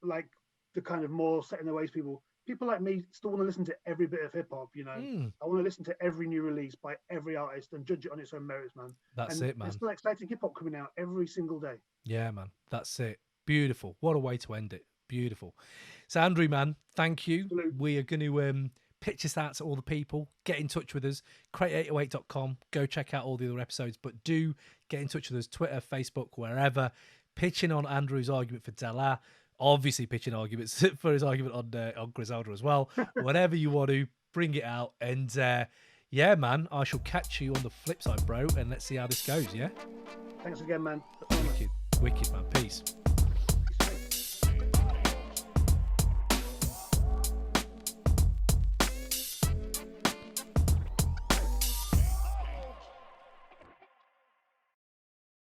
like the kind of more set in their ways people. People like me still want to listen to every bit of hip hop. I want to listen to every new release by every artist and judge it on its own merits, man. That's And it, man. there's still exciting hip hop coming out every single day. Yeah, man. That's it. Beautiful. What a way to end it. Beautiful. So, Andrew, man, thank you. Absolutely. We are going to pitch this out to all the people. Get in touch with us. Crate808.com. Go check out all the other episodes. But do get in touch with us. Twitter, Facebook, wherever. Pitching on Andrew's argument for Della. Obviously, pitching arguments for his argument on Griselda as well. Whatever you want to, bring it out. And yeah, man, I shall catch you on the flip side, bro. And let's see how this goes, yeah? Thanks again, man. Wicked, man. Peace.